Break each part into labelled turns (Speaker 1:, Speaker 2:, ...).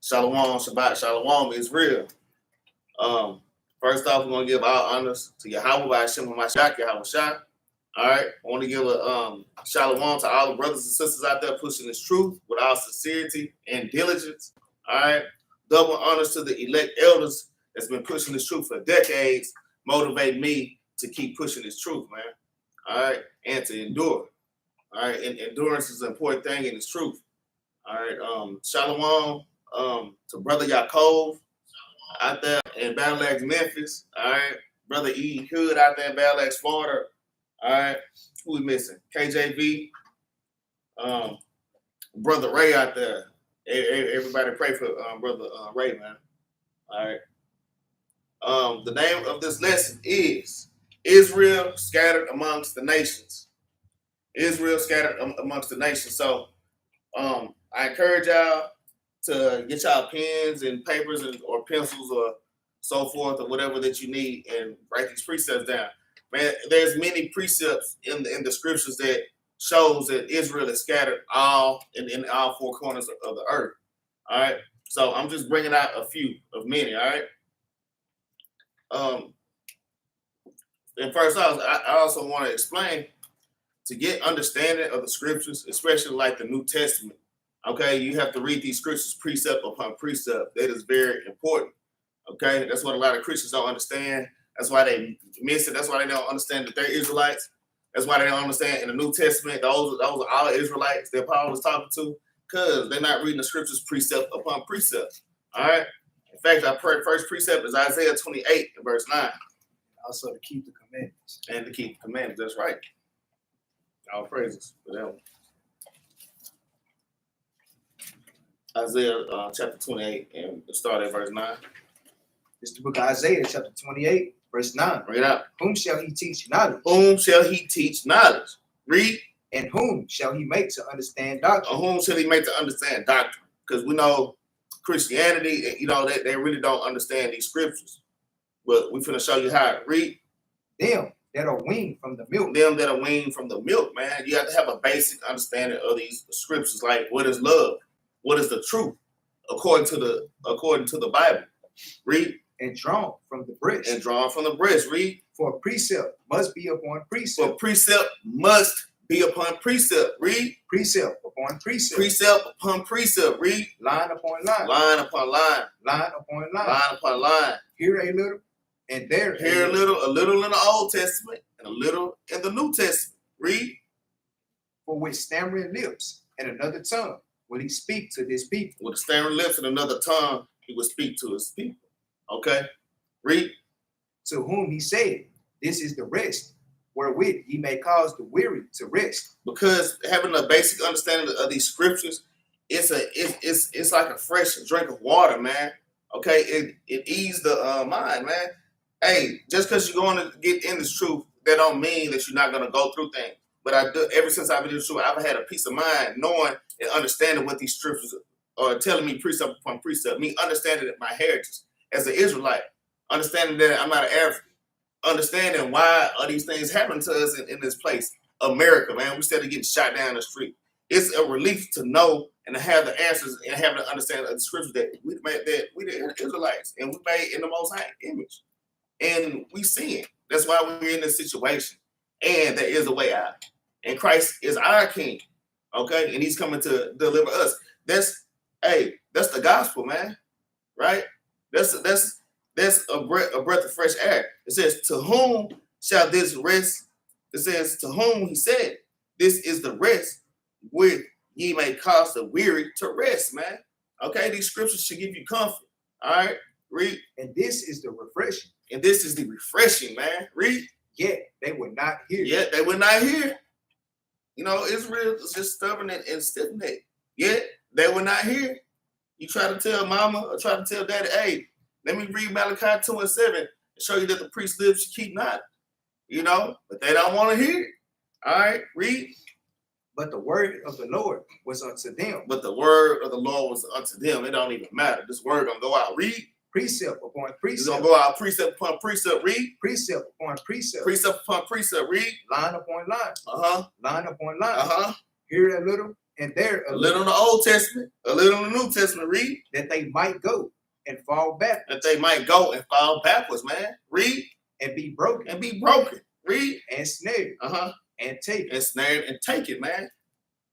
Speaker 1: Shalom, Shabbat, Shalom is real. First off, we're going to give our honors to Yahweh by Hashem HaMashiach, Yahweh Shah. All right. I want to give a shalom to all the brothers and sisters out there pushing this truth with all sincerity and diligence. All right. Double honors to the elect elders that's been pushing this truth for decades, motivate me to keep pushing this truth, man. All right. And to endure. All right. And endurance is an important thing in this truth. All right. Shalom to Brother Yaakov out there in Battle Axes Memphis. All right. Brother E. Hood out there in Battle Axes Florida. All right, who we missing? KJV, Brother Ray out there. Everybody pray for Brother Ray, man. All right. The name of this lesson is Israel Scattered Amongst the Nations. Israel Scattered Amongst the Nations. So I encourage y'all to get y'all pens and papers or pencils or so forth or whatever that you need and write these precepts down. Man, there's many precepts in the scriptures that shows that Israel is scattered all in all four corners of the earth. All right. So I'm just bringing out a few of many. All right. And first off, I also want to explain to get understanding of the scriptures, especially like the New Testament. Okay. You have to read these scriptures precept upon precept. That is very important. Okay. That's what a lot of Christians don't understand. That's why they miss it. That's why they don't understand that they're Israelites. That's why they don't understand in the New Testament, those are all Israelites that Paul was talking to, because they're not reading the scriptures precept upon precept. All right. In fact, our first precept is Isaiah 28 and verse 9.
Speaker 2: Also to keep the commandments.
Speaker 1: And to keep the commandments. That's right. All praises for that one. Isaiah chapter 28 and start at verse 9.
Speaker 2: It's the book of Isaiah chapter 28. Verse 9.
Speaker 1: Read out.
Speaker 2: Whom shall he teach knowledge?
Speaker 1: Whom shall he teach knowledge? Read.
Speaker 2: And whom shall he make to understand doctrine?
Speaker 1: Whom shall he make to understand doctrine? Because we know Christianity, you know, they really don't understand these scriptures. But we're finna show you how. Read.
Speaker 2: Them that are weaned from the milk.
Speaker 1: Them that are weaned from the milk, man. You have to have a basic understanding of these scriptures. Like, what is love? What is the truth? According to the Bible. Read.
Speaker 2: And drawn from the breast.
Speaker 1: And drawn from the breast. Read.
Speaker 2: For precept must be upon precept.
Speaker 1: For precept must be upon precept. Read.
Speaker 2: Precept upon precept.
Speaker 1: Precept upon precept. Read.
Speaker 2: Line upon line.
Speaker 1: Line upon line.
Speaker 2: Line upon line.
Speaker 1: Line upon line.
Speaker 2: Here a little and there
Speaker 1: Here a little in the Old Testament and a little in the New Testament. Read.
Speaker 2: For with stammering lips and another tongue will he speak to this people.
Speaker 1: With stammering lips and another tongue he will speak to his people. Okay, read.
Speaker 2: To whom he said, this is the rest, wherewith ye may cause the weary to rest.
Speaker 1: Because having a basic understanding of these scriptures, it's like a fresh drink of water, man. Okay, it eases the mind, man. Hey, just because you're going to get in this truth, that don't mean that you're not going to go through things. But I do, ever since I've been in the truth, I've had a peace of mind knowing and understanding what these scriptures are telling me precept upon precept, me understanding my heritage as an Israelite, understanding that I'm not an Arab, understanding why are these things happening to us in this place, America, man. We instead of getting shot down the street. It's a relief to know and to have the answers and have the understanding of the scriptures that we made, that we the Israelites and we made in the Most High image, and we sin. That's why we're in this situation, and there is a way out. And Christ is our King, okay, and He's coming to deliver us. That's the gospel, man, right? That's a breath of fresh air. It says, to whom shall this rest? It says, to whom he said, this is the rest where ye may cause the weary to rest, man. Okay, these scriptures should give you comfort. All right, read.
Speaker 2: And this is the refreshing.
Speaker 1: And this is the refreshing, man. Read.
Speaker 2: Yet they would not hear.
Speaker 1: Yet they would not hear. You know, Israel is just stubborn and stiff-necked. Yet they would not hear. You try to tell mama or try to tell daddy, hey, let me read Malachi 2 and 7 and show you that the priest's lips should keep not. You know, but they don't want to hear it. All right, read.
Speaker 2: But the word of the Lord was unto them.
Speaker 1: But the word of the Lord was unto them. It don't even matter. This word gonna go out. Read.
Speaker 2: Precept upon precept.
Speaker 1: It's gonna go out precept upon precept. Read.
Speaker 2: Precept upon precept.
Speaker 1: Precept upon precept. Read.
Speaker 2: Line upon line.
Speaker 1: Uh-huh.
Speaker 2: Line upon line.
Speaker 1: Uh-huh.
Speaker 2: Here a little and there
Speaker 1: a little in the Old Testament, a little in the New Testament. Read.
Speaker 2: that they might go and fall back,
Speaker 1: That they might go and fall backwards, man. Read.
Speaker 2: and be broken,
Speaker 1: And be broken. Read.
Speaker 2: and snared, and taken.
Speaker 1: And snared and take it, man.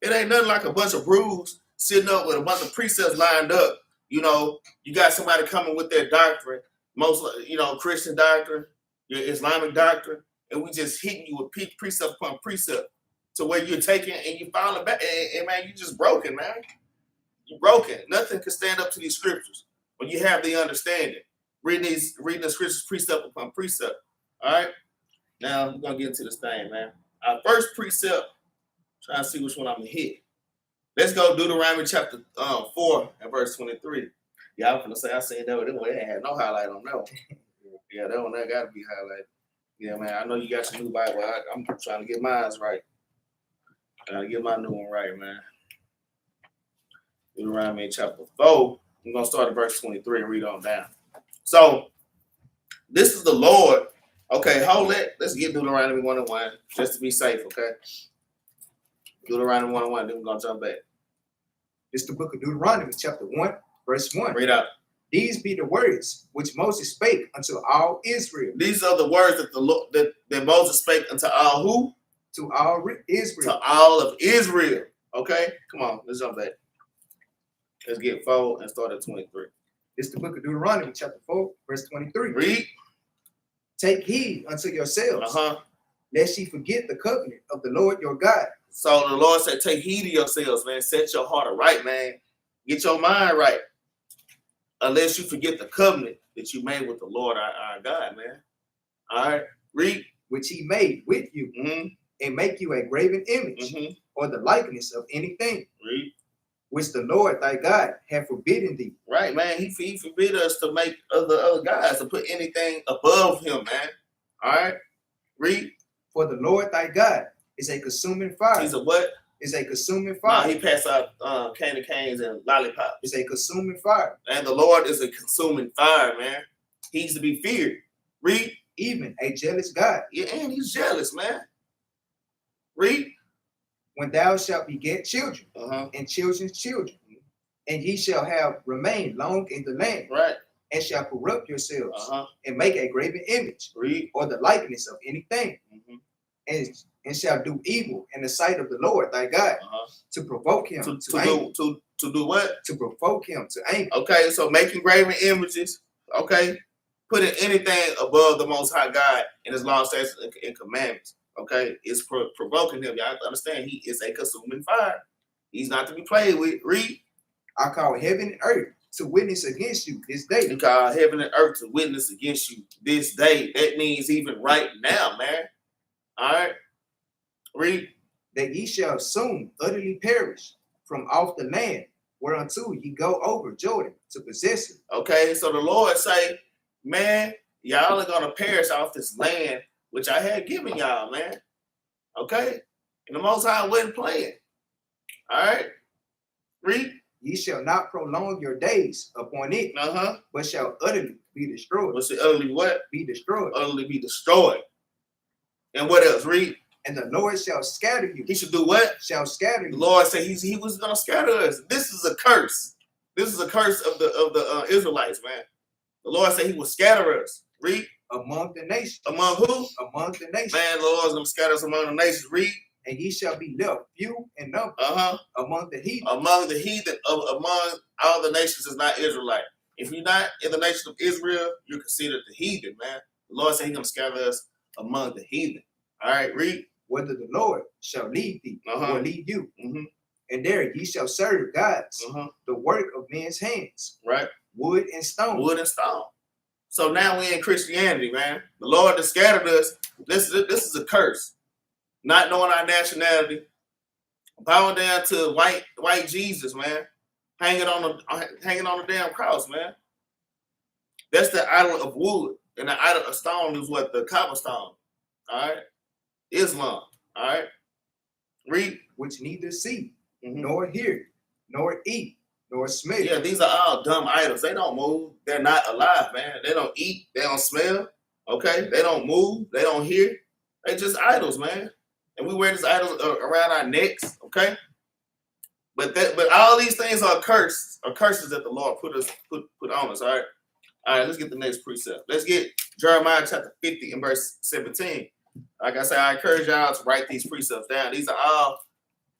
Speaker 1: It ain't nothing like a bunch of brews sitting up with a bunch of precepts lined up. You know, you got somebody coming with their doctrine, most, you know, Christian doctrine, your Islamic doctrine, and we just hitting you with precept upon precept to where you're taking and you falling back, and man, you just broken, man. You're broken. Nothing can stand up to these scriptures when you have the understanding. Reading the scriptures precept upon precept. All right. Now we're gonna get into this thing, man. Our first precept. Trying to see which one I'm gonna hit. Let's go Deuteronomy chapter 4 and verse 23. Yeah, I'm gonna say I seen that one. It had no highlight on that one. Yeah, that one that gotta be highlighted. Yeah, man. I know you got your new Bible. I'm trying to get mine right. Trying to get my new one right, man. Deuteronomy chapter 4. I'm gonna start at verse 23 and read on down. So this is the Lord. Okay, hold it. Let's get Deuteronomy 1:1 just to be safe, okay? Deuteronomy 1:1, then we're gonna jump back.
Speaker 2: It's the book of Deuteronomy, chapter 1, verse 1.
Speaker 1: Read out.
Speaker 2: These be the words which Moses spake unto all Israel.
Speaker 1: These are the words that the Lord, that Moses spake unto all who?
Speaker 2: To all Israel.
Speaker 1: To all of Israel. Okay, come on, let's jump back. Let's get 4 and start at 23.
Speaker 2: It's the book of Deuteronomy, chapter 4, verse 23.
Speaker 1: Read.
Speaker 2: Take heed unto yourselves,
Speaker 1: Uh-huh.
Speaker 2: lest ye forget the covenant of the Lord your God.
Speaker 1: So the Lord said, take heed of yourselves, man. Set your heart right, man. Get your mind right. Unless you forget the covenant that you made with the Lord our God, man. All right. Read.
Speaker 2: Which he made with you, and make you a graven image, or the likeness of anything.
Speaker 1: Read.
Speaker 2: Which the Lord thy God hath forbidden thee.
Speaker 1: Right, man. He forbid us to make other guys to put anything above him, man. All right. Read.
Speaker 2: For the Lord thy God is a consuming fire.
Speaker 1: He's a what?
Speaker 2: Is a consuming
Speaker 1: Nah,
Speaker 2: fire.
Speaker 1: he passed out candy canes and lollipops.
Speaker 2: It's a consuming fire.
Speaker 1: And the Lord is a consuming fire, man. He's to be feared. Read.
Speaker 2: Even a jealous God.
Speaker 1: Yeah, and he's jealous, man. Read.
Speaker 2: When thou shalt beget children, and children's children, and ye shall have remained long in the land,
Speaker 1: Right.
Speaker 2: and shall corrupt yourselves, and make a graven image,
Speaker 1: Read.
Speaker 2: or the likeness of anything, and shall do evil in the sight of the Lord thy God, to provoke him to anger.
Speaker 1: To do what?
Speaker 2: To provoke him to anger.
Speaker 1: Okay, so making graven images, okay, putting anything above the Most High God in his law, statutes, and commandments, okay, is provoking him. Y'all have to understand, he is a consuming fire. He's not to be played with. Read.
Speaker 2: I call heaven and earth to witness against you this day.
Speaker 1: You call heaven and earth to witness against you this day. That means even right now, man. All right. Read.
Speaker 2: That ye shall soon utterly perish from off the land whereunto ye go over Jordan to possess it.
Speaker 1: Okay, so the Lord say, man, y'all are gonna perish off this land which I had given y'all, man. Okay, and the Most High wasn't playing. All right, read.
Speaker 2: Ye shall not prolong your days upon it, but shall utterly be destroyed.
Speaker 1: What's it? Utterly what?
Speaker 2: Be destroyed.
Speaker 1: Utterly be destroyed. And what else? Read.
Speaker 2: And the Lord shall scatter you.
Speaker 1: He should do what?
Speaker 2: Shall scatter you.
Speaker 1: The Lord said he was gonna scatter us. This is a curse. This is a curse of the Israelites, man. The Lord said he will scatter us. Read.
Speaker 2: Among the nations.
Speaker 1: Among who?
Speaker 2: Among the nations.
Speaker 1: Man, the Lord's gonna scatter us among the nations. Read.
Speaker 2: And ye shall be left few in number. Among the heathen.
Speaker 1: Among the heathen, among all the nations is not Israelite. If you're not in the nation of Israel, you're considered the heathen, man. The Lord said he's gonna scatter us among the heathen. All right, read.
Speaker 2: Whether the Lord shall lead thee or lead you. And there ye shall serve gods, the work of men's hands.
Speaker 1: Right.
Speaker 2: Wood and stone.
Speaker 1: Wood and stone. So now we're in Christianity, man. The Lord has scattered us. This is a curse. Not knowing our nationality, bowing down to white Jesus, man, hanging on the damn cross, man. That's the idol of wood, and the idol of stone is what? The cobblestone. All right, Islam. All right, read.
Speaker 2: Which neither see, nor hear, nor eat, nor smell.
Speaker 1: Yeah, these are all dumb idols. They don't move. They're not alive, man. They don't eat. They don't smell. Okay, they don't move. They don't hear. They just idols, man. And we wear these idols around our necks, okay? But all these things are curses that the Lord put on us. All right. All right, let's get the next precept. Let's get Jeremiah chapter 50 and verse 17. Like I said, I encourage y'all to write these precepts down. These are all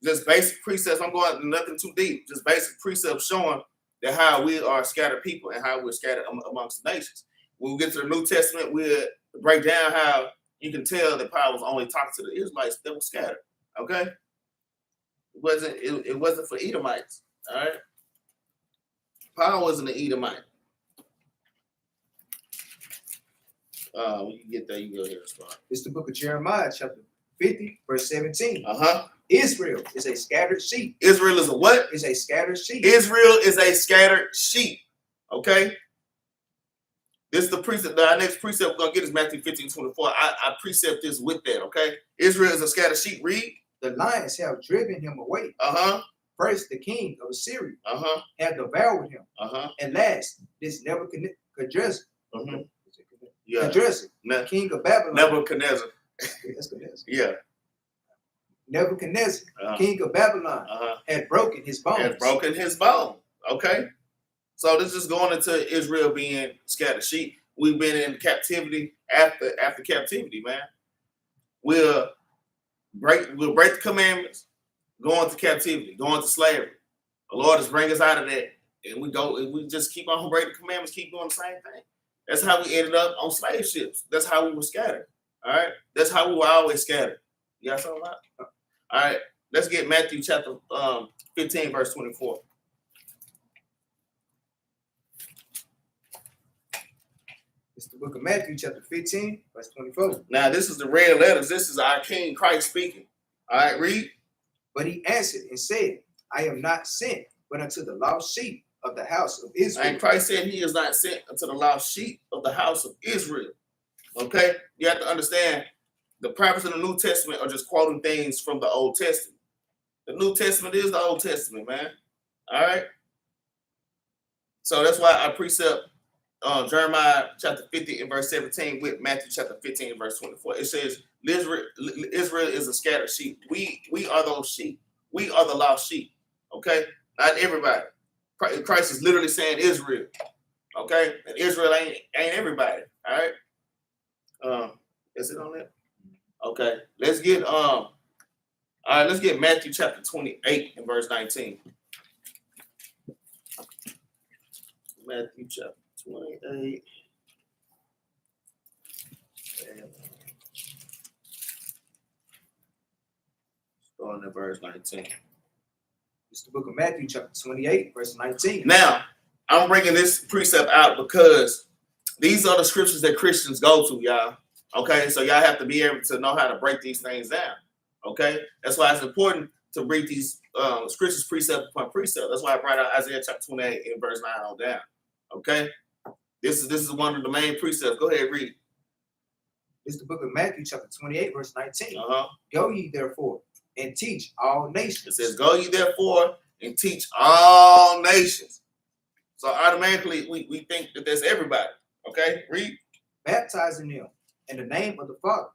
Speaker 1: just basic precepts. I'm going nothing too deep. Just basic precepts showing that how we are scattered people and how we're scattered amongst the nations. When we get to the New Testament, we'll break down how you can tell that Paul was only talking to the Israelites that were scattered. Okay? It wasn't for Edomites. All right? Paul wasn't an Edomite. When you get there, you go ahead and start.
Speaker 2: It's the book of Jeremiah, chapter 50, verse 17. Israel is a scattered sheep.
Speaker 1: Israel is a what?
Speaker 2: Is a scattered sheep.
Speaker 1: Israel is a scattered sheep. Okay? This is the precept. Our next precept we're going to get is Matthew 15:24. I precept this with that, okay? Israel is a scattered sheep. Read.
Speaker 2: The lions have driven him away. First, the king of Assyria had devoured him. And last, this Nebuchadnezzar. King of Babylon.
Speaker 1: Nebuchadnezzar. Yeah.
Speaker 2: Nebuchadnezzar, king of Babylon, had broken his bones.
Speaker 1: Okay. So this is going into Israel being scattered sheep. We've been in captivity after captivity, man. We'll break the commandments, go into captivity, go into slavery. The Lord is bringing us out of that. And we just keep on breaking the commandments, keep doing the same thing. That's how we ended up on slave ships. That's how we were scattered. All right. That's how we were always scattered. You got something about it? All right. Let's get Matthew chapter 15, verse 24.
Speaker 2: It's the book of Matthew, chapter 15, verse 24.
Speaker 1: Now, this is the red letters. This is our King Christ speaking. All right, read.
Speaker 2: But he answered and said, I am not sent, but unto the lost sheep of the house of Israel.
Speaker 1: And Christ said he is not sent unto the lost sheep of the house of Israel. Okay? You have to understand the prophets in the New Testament are just quoting things from the Old Testament. The New Testament is the Old Testament, man. All right? So that's why I precept Jeremiah chapter 50 and verse 17 with Matthew chapter 15 and verse 24. It says, Israel is a scattered sheep. We are those sheep. We are the lost sheep. Okay? Not everybody. Christ is literally saying Israel. Okay? And Israel ain't everybody. All right? Is it on there? Okay. Let's get Matthew chapter 28 and verse 19. Matthew chapter 28. Starting at verse 19.
Speaker 2: It's the book of Matthew, chapter 28, verse 19.
Speaker 1: Now, I'm bringing this precept out because these are the scriptures that Christians go to, y'all. Okay, so y'all have to be able to know how to break these things down. Okay, that's why it's important to read these scriptures precept upon precept. That's why I brought out Isaiah chapter 28 and verse 9 on down. Okay, this is one of the main precepts. Go ahead, read.
Speaker 2: It's the book of Matthew, chapter 28, verse 19. Go ye therefore and teach all nations.
Speaker 1: It says, go ye therefore and teach all nations. So automatically we think that that's everybody. Okay, read.
Speaker 2: Baptizing them in the name of the Father,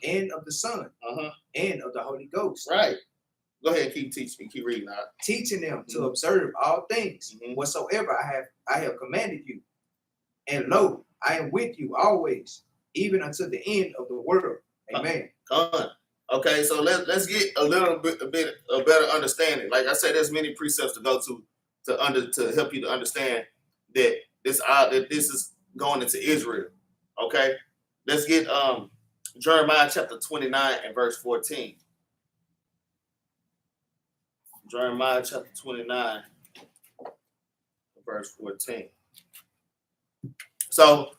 Speaker 2: and of the Son, and of the Holy Ghost.
Speaker 1: Right. Go ahead and keep teaching. Keep reading out.
Speaker 2: Teaching them to observe all things whatsoever I have commanded you. And lo, I am with you always, even unto the end of the world. Amen.
Speaker 1: Come on. Okay, so let's get a better understanding. Like I said, there's many precepts to go to help you to understand that this is going into Israel. Okay, let's get Jeremiah chapter 29 and verse 14. Jeremiah chapter 29 verse 14. So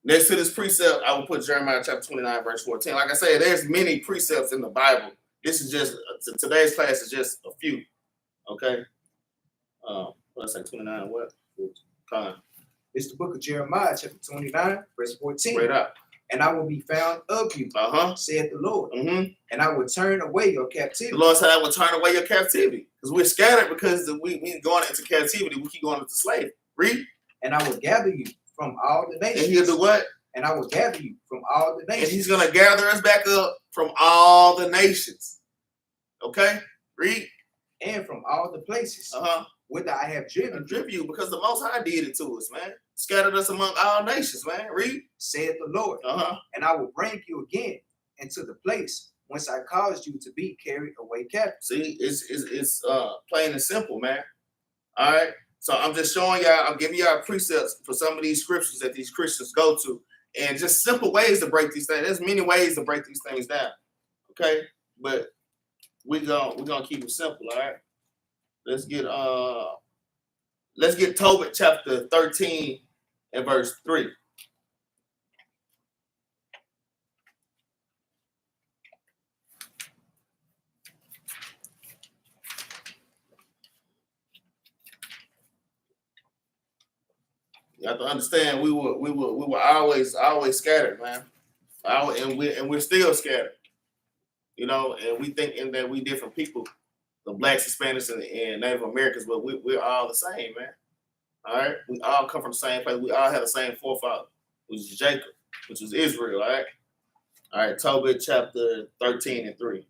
Speaker 1: next to this precept, I will put Jeremiah chapter 29 verse 14. Like I said, there's many precepts in the Bible. This is just today's class is just a few. Okay. What did I say? 29 what?
Speaker 2: It's the book of Jeremiah chapter 29 verse 14.
Speaker 1: Right up.
Speaker 2: And I will be found of you, saith the Lord. And I will turn away your captivity. The
Speaker 1: Lord said, I will turn away your captivity. Because we're scattered because we going into captivity. We keep going into slavery. Read.
Speaker 2: And I will gather you from all the nations.
Speaker 1: And he'll do what?
Speaker 2: And I will gather you from all the nations.
Speaker 1: And he's going to gather us back up from all the nations. Okay? Read.
Speaker 2: and from all the places whither I have driven
Speaker 1: you, because the Most High did it to us, man. Scattered us among all nations, man. Read.
Speaker 2: Saith the Lord. And I will bring you again into the place whence I caused you to be carried away captive.
Speaker 1: See, it's plain and simple, man. All right. So I'm just showing y'all, I'm giving y'all precepts for some of these scriptures that these Christians go to, and just simple ways to break these things. There's many ways to break these things down. Okay, but we're gonna keep it simple. All right. Let's get Tobit chapter 13 and verse 3. You have to understand, we were always scattered, man. And we're still scattered, you know. And we think that we different people, the blacks, Hispanics, and Native Americans, but we're all the same, man. All right, we all come from the same place. We all have the same forefather, which is Jacob, which was Israel. All right. All right, Tobit chapter 13 and 3.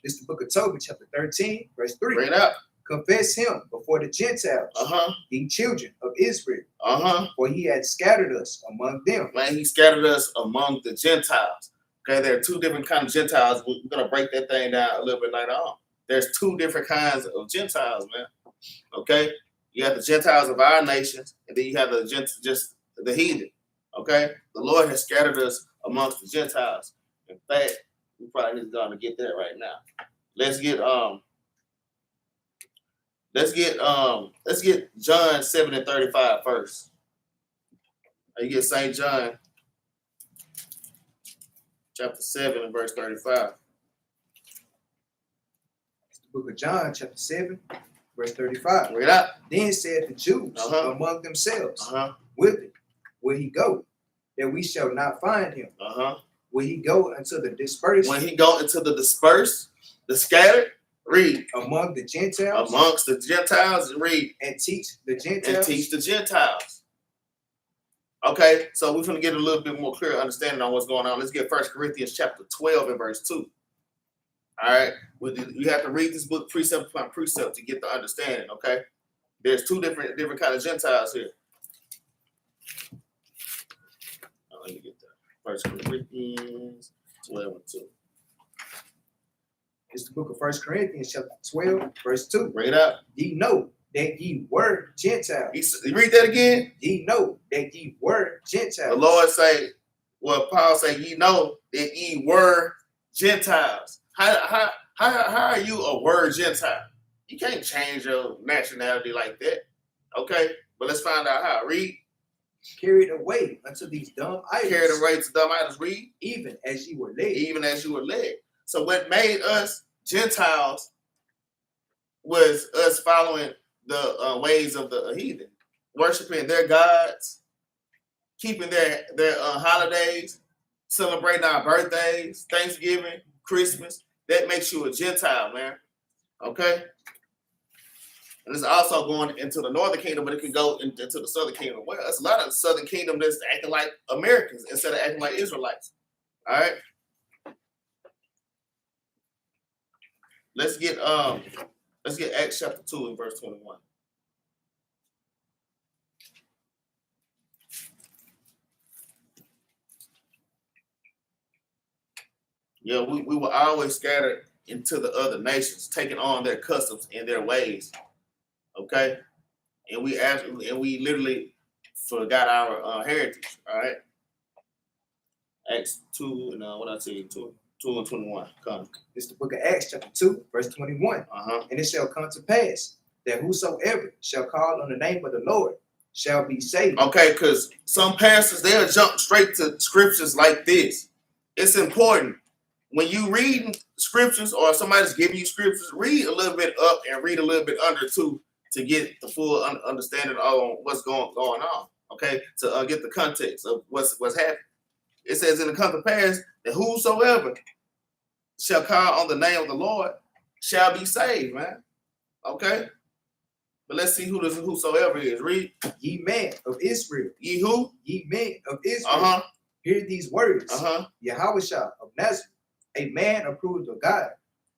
Speaker 2: This is the book of Tobit, chapter 13, verse 3.
Speaker 1: Bring it up.
Speaker 2: Confess him before the Gentiles, ye children of Israel, for he had scattered us among them.
Speaker 1: Man, he scattered us among the Gentiles. Okay, there are two different kinds of Gentiles. We're going to break that thing down a little bit later on. There's two different kinds of Gentiles, man. Okay, you have the Gentiles of our nations, and then you have just the heathen. Okay, the Lord has scattered us amongst the Gentiles. In fact, we probably need to get that right now. Let's get John 7 and 35 first. You get St. John chapter 7 and verse 35.
Speaker 2: It's the book of John, chapter 7, verse 35.
Speaker 1: Read up.
Speaker 2: Then said the Jews among themselves, whither will he go, that we shall not find him? Will he go unto the dispersed?
Speaker 1: When he go into the dispersed, the scattered, read.
Speaker 2: Among the Gentiles.
Speaker 1: Amongst the Gentiles, read.
Speaker 2: And teach the Gentiles.
Speaker 1: Okay, so we're going to get a little bit more clear understanding on what's going on. Let's get 1 Corinthians chapter 12 and verse 2. All right, you have to read this book precept upon precept to get the understanding. Okay, there's two different kinds of Gentiles here. Let me get that. 1 Corinthians 12 and 2.
Speaker 2: It's the book of 1 Corinthians chapter 12, verse 2.
Speaker 1: Bring it up.
Speaker 2: Ye know that ye were Gentiles.
Speaker 1: You read that again?
Speaker 2: Ye know that ye were Gentiles.
Speaker 1: The Lord say, well, Paul say, ye know that ye were Gentiles. How are you a word Gentile? You can't change your nationality like that. Okay, but let's find out how. Read.
Speaker 2: Carried away unto these dumb idols.
Speaker 1: Carried away to dumb idols. Read.
Speaker 2: Even as you were led.
Speaker 1: Even as you were led. So what made us Gentiles was us following the ways of the heathen, worshiping their gods, keeping their holidays, celebrating our birthdays, Thanksgiving, Christmas. That makes you a Gentile, man. Okay? And it's also going into the northern kingdom, but it can go into the southern kingdom. Well, there's a lot of the southern kingdom that's acting like Americans instead of acting like Israelites. All right? Let's get Acts chapter 2 and verse 21. Yeah, we were always scattered into the other nations, taking on their customs and their ways. Okay, and we literally forgot our heritage. All right, Acts 2 and what I tell you 2 and 21. Come.
Speaker 2: It's the book of Acts chapter 2, verse 21. And it shall come to pass that whosoever shall call on the name of the Lord shall be saved.
Speaker 1: Okay, because some pastors, they'll jump straight to scriptures like this. It's important. When you read scriptures or somebody's giving you scriptures, read a little bit up and read a little bit under too to get the full understanding of what's going on. Okay, to get the context of what's happening. It says, "And it come to pass that whosoever shall call on the name of the Lord shall be saved." Man, okay. But let's see who this whosoever is. Read.
Speaker 2: Ye men of Israel.
Speaker 1: Ye who?
Speaker 2: Ye men of Israel. Hear these words. Yahushua of Nazareth, a man approved of God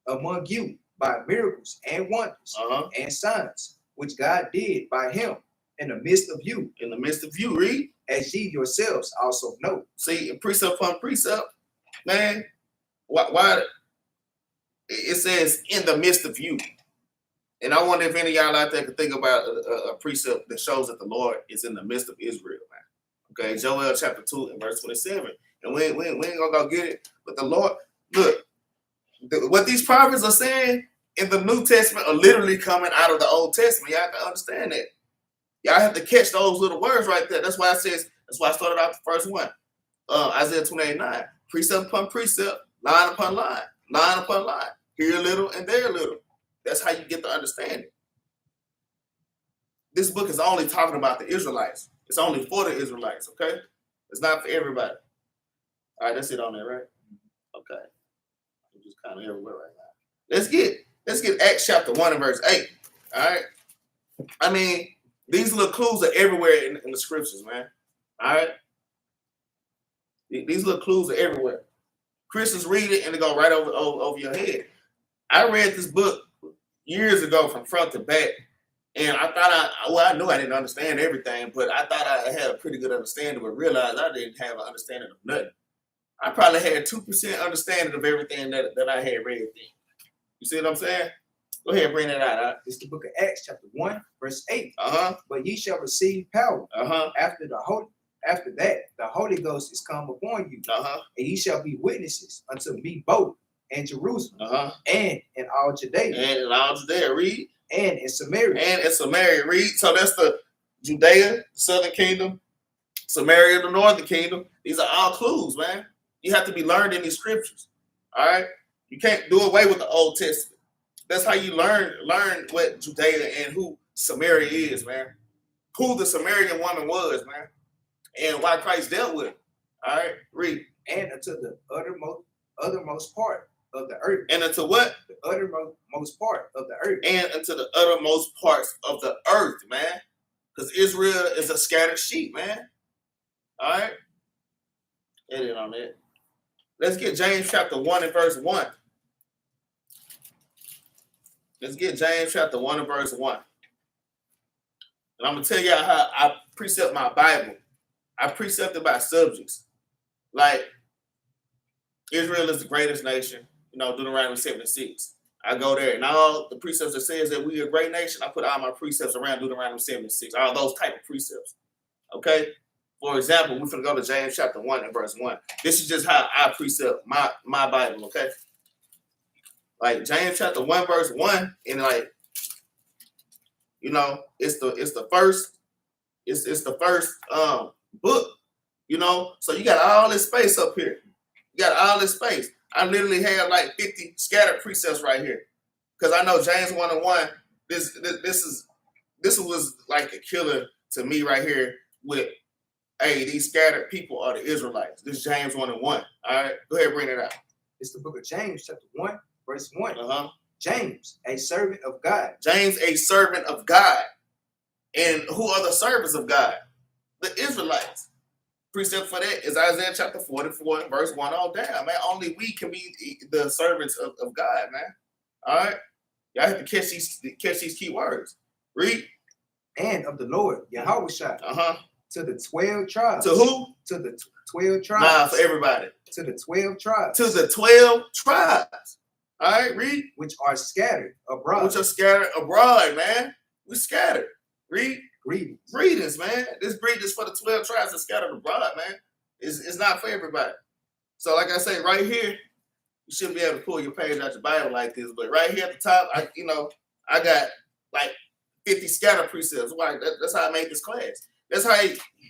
Speaker 2: among you by miracles and wonders
Speaker 1: Uh-huh.
Speaker 2: and signs, which God did by him in the midst of you,
Speaker 1: In the midst of you, read.
Speaker 2: as ye yourselves also know.
Speaker 1: See, precept upon precept, man. Why it says in the midst of you. And I wonder if any of y'all out there could think about a precept that shows that the Lord is in the midst of Israel, man. Okay, Joel chapter 2 and verse 27. And we ain't gonna go get it. But the Lord, look, what these prophets are saying in the New Testament are literally coming out of the Old Testament. Y'all have to understand that. Y'all have to catch those little words right there. That's why I started out the first one. Isaiah 28:9. Precept upon precept, line upon line, line upon line. Here a little and there a little. That's how you get the understanding. This book is only talking about the Israelites. It's only for the Israelites, okay? It's not for everybody. All right, that's it on there, right? Okay. I'm just kind of everywhere right now. Let's get Acts chapter 1 and verse 8. All right. I mean, these little clues are everywhere in the scriptures, man. All right. These little clues are everywhere. Christians read it and they go right over your head. I read this book years ago from front to back, and I thought I knew I didn't understand everything, but I thought I had a pretty good understanding, but realized I didn't have an understanding of nothing. I probably had 2% understanding of everything that I had read then. You see what I'm saying? Go ahead, bring that out. Huh?
Speaker 2: It's the book of Acts chapter 1, verse 8.
Speaker 1: Uh-huh.
Speaker 2: But ye shall receive power
Speaker 1: Uh-huh.
Speaker 2: after that the Holy Ghost is come upon you,
Speaker 1: Uh-huh.
Speaker 2: and ye shall be witnesses unto me both in Jerusalem,
Speaker 1: Uh-huh.
Speaker 2: and in all Judea,
Speaker 1: And in all Judea, read.
Speaker 2: and in Samaria.
Speaker 1: And in Samaria, read. So that's the Judea, the southern kingdom, Samaria, the northern kingdom. These are all clues, man. You have to be learned in these scriptures. All right? You can't do away with the Old Testament. That's how you learn what Judea and who Samaria is, man. Who the Samaritan woman was, man. And why Christ dealt with it. All right? Read.
Speaker 2: And unto the uttermost part of the earth.
Speaker 1: And unto what?
Speaker 2: The uttermost part of the earth.
Speaker 1: And unto the uttermost parts of the earth, man. Because Israel is a scattered sheep, man. All right? Edit on that. Let's get James chapter 1 and verse 1. Let's get James chapter 1 and verse 1. And I'm going to tell y'all how I precept my Bible. I precept it by subjects. Like, Israel is the greatest nation. You know, Deuteronomy 76. I go there, and all the precepts that says that we are a great nation, I put all my precepts around Deuteronomy 76. All those type of precepts. Okay? For example, we're going to go to James chapter 1 and verse 1. This is just how I precept my Bible, okay? Like James chapter 1 verse 1, and like, you know, it's the first book, you know. So you got all this space up here. You got all this space. I literally have like 50 scattered precepts right here. Because I know James 1 and 1, this was like a killer to me right here with, hey, these scattered people are the Israelites. This is James 1 and 1. All right, go ahead, bring it out.
Speaker 2: It's the book of James, chapter 1, verse 1.
Speaker 1: Uh-huh.
Speaker 2: James, a servant of God.
Speaker 1: James, a servant of God. And who are the servants of God? The Israelites. Precept for that is Isaiah chapter 44, verse 1 all down, man. Only we can be the servants of God, man. All right? Y'all have to catch these key words. Read.
Speaker 2: And of the Lord, Yahweh Shai.
Speaker 1: Uh-huh.
Speaker 2: To the 12 tribes.
Speaker 1: To who?
Speaker 2: To the 12 tribes.
Speaker 1: Nah, for everybody.
Speaker 2: To the 12 tribes.
Speaker 1: To the 12 tribes. All right, read.
Speaker 2: Which are scattered abroad.
Speaker 1: Which are scattered abroad, man. We scattered. Read.
Speaker 2: Greetings.
Speaker 1: Greetings, man. This greetings for the 12 tribes that scattered abroad, man. It's not for everybody. So like I say, right here, you shouldn't be able to pull your page out your Bible like this, but right here at the top, I got like 50 scatter precepts. Why? That's how I made this class. That's how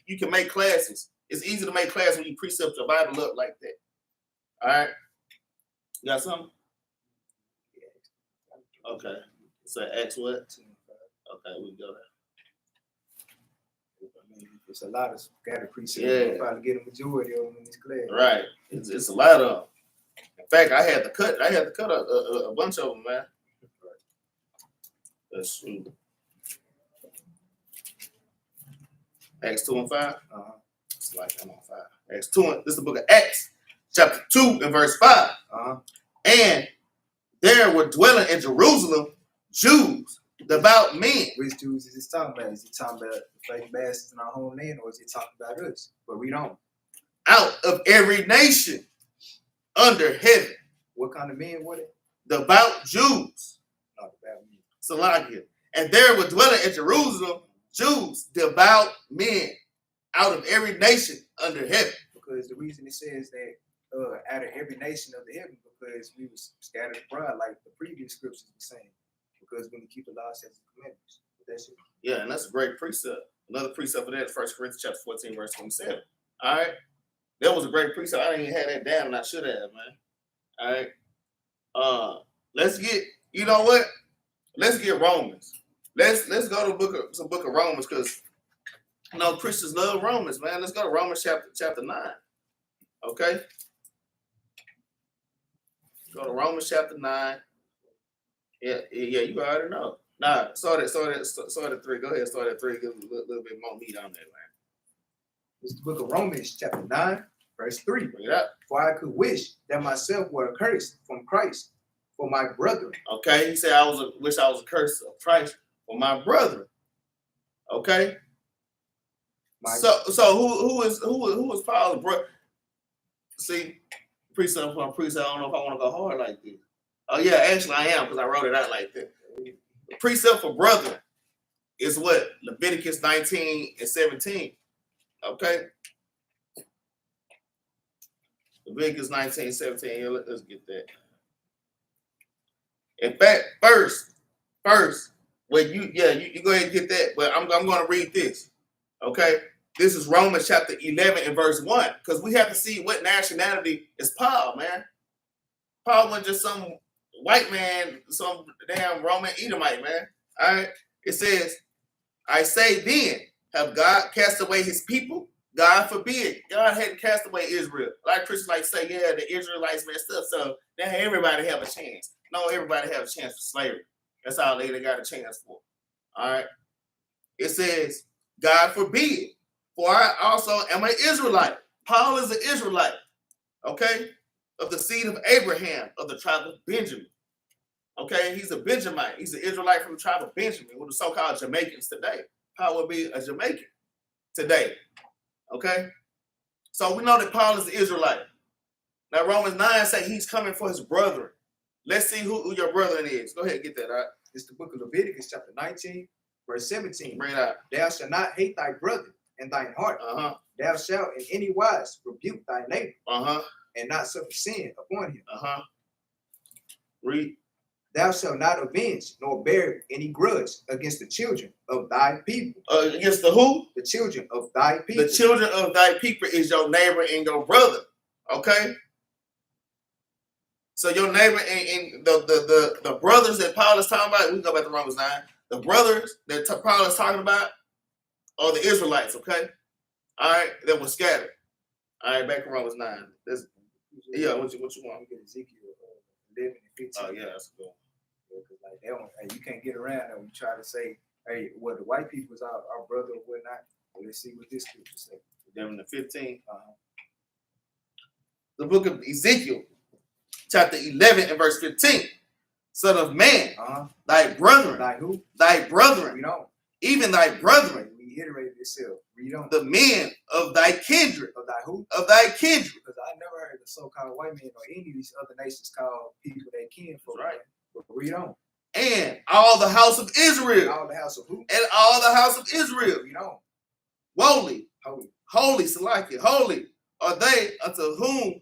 Speaker 1: you can make classes. It's easy to make class when you precept your Bible up like that. All right? You got something? Okay. So Acts what? Okay, we go there.
Speaker 2: It's a lot of scattered precepts.
Speaker 1: Yeah.
Speaker 2: We'll probably get a majority of them in this class.
Speaker 1: Right. It's a lot of them. In fact, I had to cut a bunch of them, man. Let's see. Acts 2 and 5.
Speaker 2: Uh-huh.
Speaker 1: It's like I'm on 5. Acts 2 and this is the book of Acts, chapter 2 and verse 5.
Speaker 2: Uh-huh.
Speaker 1: And there were dwelling in Jerusalem Jews, devout men.
Speaker 2: Which Jews is he talking about? Is he talking about the fake bastards in our homeland, or is he talking about us? But read on.
Speaker 1: Out of every nation under heaven.
Speaker 2: What kind of men were they?
Speaker 1: Devout Jews.
Speaker 2: Not devout men.
Speaker 1: Salakia. And there were dwelling in Jerusalem Jews, devout men, out of every nation under heaven.
Speaker 2: Because the reason it says that out of every nation of the heaven, because we was scattered abroad, like the previous scriptures were saying. Because when you keep the law, statutes, and commandments. That's it.
Speaker 1: Yeah, and that's a great precept. Another precept for that is 1 Corinthians chapter 14, verse 27. All right. That was a great precept. I didn't even have that down, and I should have, man. All right. Let's get, you know what? Let's get Romans. Let's go to some book of Romans, because you know Christians love Romans, man. Let's go to Romans chapter 9. Okay. Go to Romans chapter 9. Yeah, you already know. Nah, start at 3. Go ahead, start at 3. Give a little bit more meat on that, man.
Speaker 2: It's the book of Romans, chapter 9, verse 3.
Speaker 1: Bring it up.
Speaker 2: For I could wish that myself were accursed from Christ for my brethren.
Speaker 1: Okay, he said, wish I was accursed of Christ for my brethren. Okay. So who was Paul's brother? See, precept upon precept. I don't know if I want to go hard like this. Oh yeah, actually I am, because I wrote it out like that. The precept for brethren is what? Leviticus 19 and 17. Okay. Leviticus 19 and 17. Yeah, let's get that. In fact, first, when you go ahead and get that, but I'm going to read this. Okay. This is Romans chapter 11 and verse 1, because we have to see what nationality is Paul, man. Paul wasn't just some white man, some damn Roman Edomite, man. All right. It says, I say then, have God cast away his people? God forbid. God hadn't cast away Israel. A lot of Christians like to say, yeah, the Israelites messed up, so now everybody have a chance. No, everybody have a chance for slavery. That's all they got a chance for. All right. It says, God forbid. For I also am an Israelite. Paul is an Israelite. Okay. Of the seed of Abraham, of the tribe of Benjamin. Okay, he's a Benjamite. He's an Israelite from the tribe of Benjamin, with the so-called Jamaicans today. Paul would be a Jamaican today. Okay, so we know that Paul is an Israelite. Now Romans 9 say he's coming for his brethren. Let's see who your brethren is. Go ahead and get that, all right?
Speaker 2: It's the book of Leviticus, chapter 19, verse 17.
Speaker 1: Bring it out.
Speaker 2: Thou shalt not hate thy brother in thine heart. Thou shalt in any wise rebuke thy neighbor, and not suffer sin upon him.
Speaker 1: Read.
Speaker 2: Thou shalt not avenge nor bear any grudge against the children of thy people.
Speaker 1: Against the who?
Speaker 2: The children of thy people.
Speaker 1: The children of thy people is your neighbor and your brother. Okay? So your neighbor and the brothers that Paul is talking about, we can go back to Romans 9. The brothers that Paul is talking about are the Israelites, okay? All right, that were scattered. All right, back to Romans 9. Yeah, what you want?
Speaker 2: Get Ezekiel 11 and 15.
Speaker 1: Oh, yeah, that's cool.
Speaker 2: Because like that one, hey, you can't get around that when you try to say, hey, well, the white people is our brother or whatnot. Well, let's see what this scripture says.
Speaker 1: 11 and 15. The book of Ezekiel, chapter 11 and verse 15. Son of man, thy brethren.
Speaker 2: Thy who?
Speaker 1: Thy brethren.
Speaker 2: Read on.
Speaker 1: Even thy brethren.
Speaker 2: Reiterate yourself. Read on.
Speaker 1: The men of thy kindred.
Speaker 2: Of thy who?
Speaker 1: Of thy kindred.
Speaker 2: Because I never heard the so-called white men or any of these other nations called people they kin for.
Speaker 1: Right.
Speaker 2: But read on.
Speaker 1: And all the house of Israel.
Speaker 2: All the house of who?
Speaker 1: And all the house of Israel.
Speaker 2: Read on.
Speaker 1: Holy.
Speaker 2: Holy.
Speaker 1: Salakia. Holy are they unto whom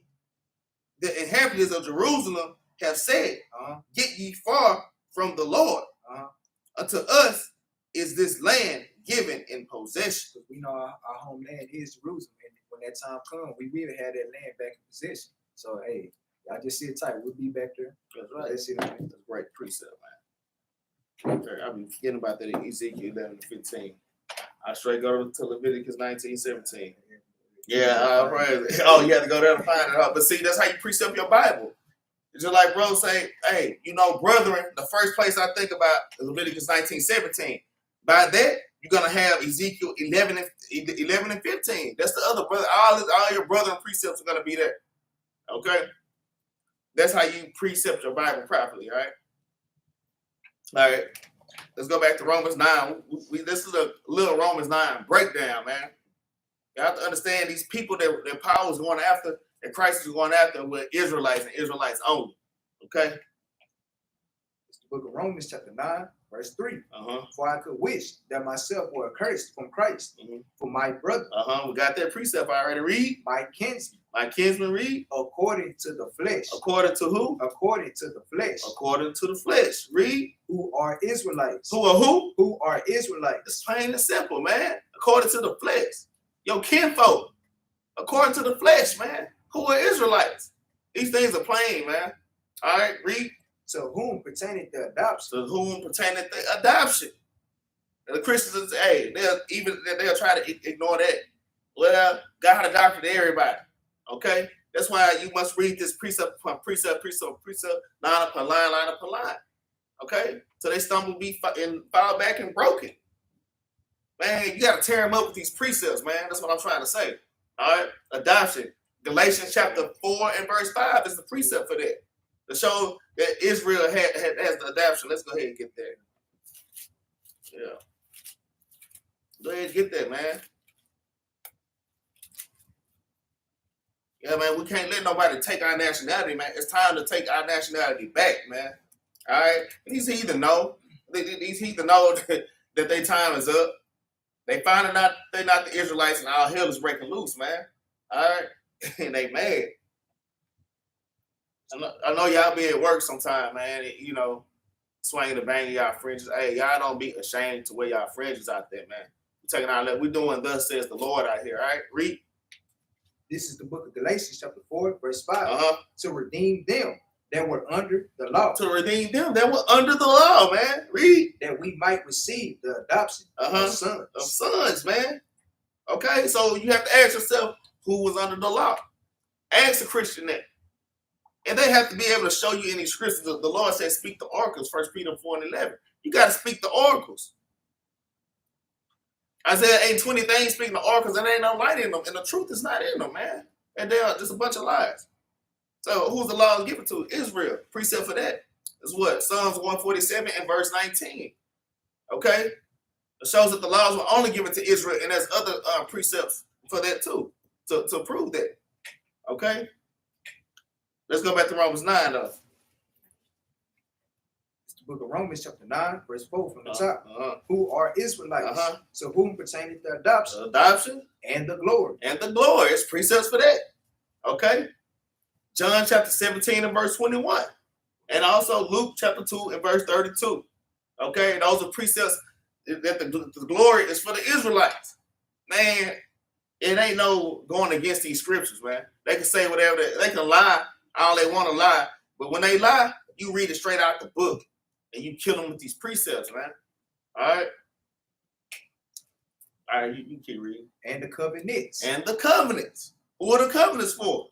Speaker 1: the inhabitants of Jerusalem have said, get ye far from the Lord. Unto us is this land given in possession.
Speaker 2: Because we know our homeland is Jerusalem. And when that time comes, we will have that land back in possession. So, hey, y'all just sit tight. We'll be back there.
Speaker 1: That's right. That's a great precept, man. Okay, I've been forgetting about that in Ezekiel 11 and 15. I straight go to Leviticus 19, 17. Yeah, all right. Oh, you have to go there to find it out. But see, that's how you precept your Bible. It's just like bro say, hey, you know, brethren, the first place I think about is Leviticus 19, 17. By that, you're going to have Ezekiel 11 and 15. That's the other brother. All your brother and precepts are going to be there. Okay? That's how you precept your Bible properly, all right? All right. Let's go back to Romans 9. This is a little Romans 9 breakdown, man. You have to understand these people that Paul was going after, that Christ was going after, were Israelites and Israelites only. Okay?
Speaker 2: It's the book of Romans, chapter 9, verse 3. For I could wish that myself were accursed from Christ for my brother.
Speaker 1: We got that precept already. Read.
Speaker 2: My kinsman.
Speaker 1: My kinsman, read.
Speaker 2: According to the flesh.
Speaker 1: According to who?
Speaker 2: According to the flesh.
Speaker 1: According to the flesh. Read.
Speaker 2: Who are Israelites.
Speaker 1: Who are who?
Speaker 2: Who are Israelites.
Speaker 1: It's plain and simple, man. According to the flesh. Your kinfolk. According to the flesh, man. Who are Israelites? These things are plain, man. All right, read.
Speaker 2: To whom pertaineth the adoption.
Speaker 1: To whom pertaineth the adoption. And the Christians, hey, they'll try to ignore that. Well, God adopted everybody. Okay? That's why you must read this precept upon precept, line upon line. Okay? So they stumble, fall back and broken. Man, you got to tear them up with these precepts, man. That's what I'm trying to say. All right? Adoption. Galatians chapter 4 and verse 5 is the precept for that. To show that Israel has the adoption. Let's go ahead and get there. Yeah. Go ahead and get that, man. Yeah, man, we can't let nobody take our nationality, man. It's time to take our nationality back, man. All right? These heathen know. These heathen know that their time is up. They find out they're not the Israelites and all hell is breaking loose, man. All right? And they mad. I know y'all be at work sometime, man. You know, swinging the bang of y'all fringes. Hey, y'all don't be ashamed to wear y'all fringes out there, man. We're taking our we're doing thus says the Lord out here, all right? Read.
Speaker 2: This is the book of Galatians, chapter 4, verse 5. To redeem them that were under the law.
Speaker 1: To redeem them that were under the law, man. Read.
Speaker 2: That we might receive the adoption of sons.
Speaker 1: Of sons, man. Okay, so you have to ask yourself who was under the law. Ask a Christian that. And they have to be able to show you in these scriptures. The Lord says, speak the oracles, 1 Peter 4 and 11. You got to speak the oracles. Isaiah 8:20, they ain't speaking the oracles, and there ain't no light in them, and the truth is not in them, man. And they are just a bunch of lies. So who's the law given to? Israel. Precept for that is what? Psalms 147 and verse 19. Okay? It shows that the laws were only given to Israel, and there's other precepts for that too, to prove that. Okay? Let's go back to Romans 9, though.
Speaker 2: It's the book of Romans, chapter 9, verse 4 from the top. Who are Israelites? To whom pertaineth the adoption?
Speaker 1: The adoption.
Speaker 2: And the glory.
Speaker 1: And the glory. It's precepts for that. Okay? John chapter 17 and verse 21. And also Luke chapter 2 and verse 32. Okay? And those are precepts that the glory is for the Israelites. Man, it ain't no going against these scriptures, man. They can say whatever they can lie. All they want to lie, but when they lie, you read it straight out the book, and you kill them with these precepts, man. All right, you keep reading.
Speaker 2: And the covenants.
Speaker 1: And the covenants. Who are the covenants for?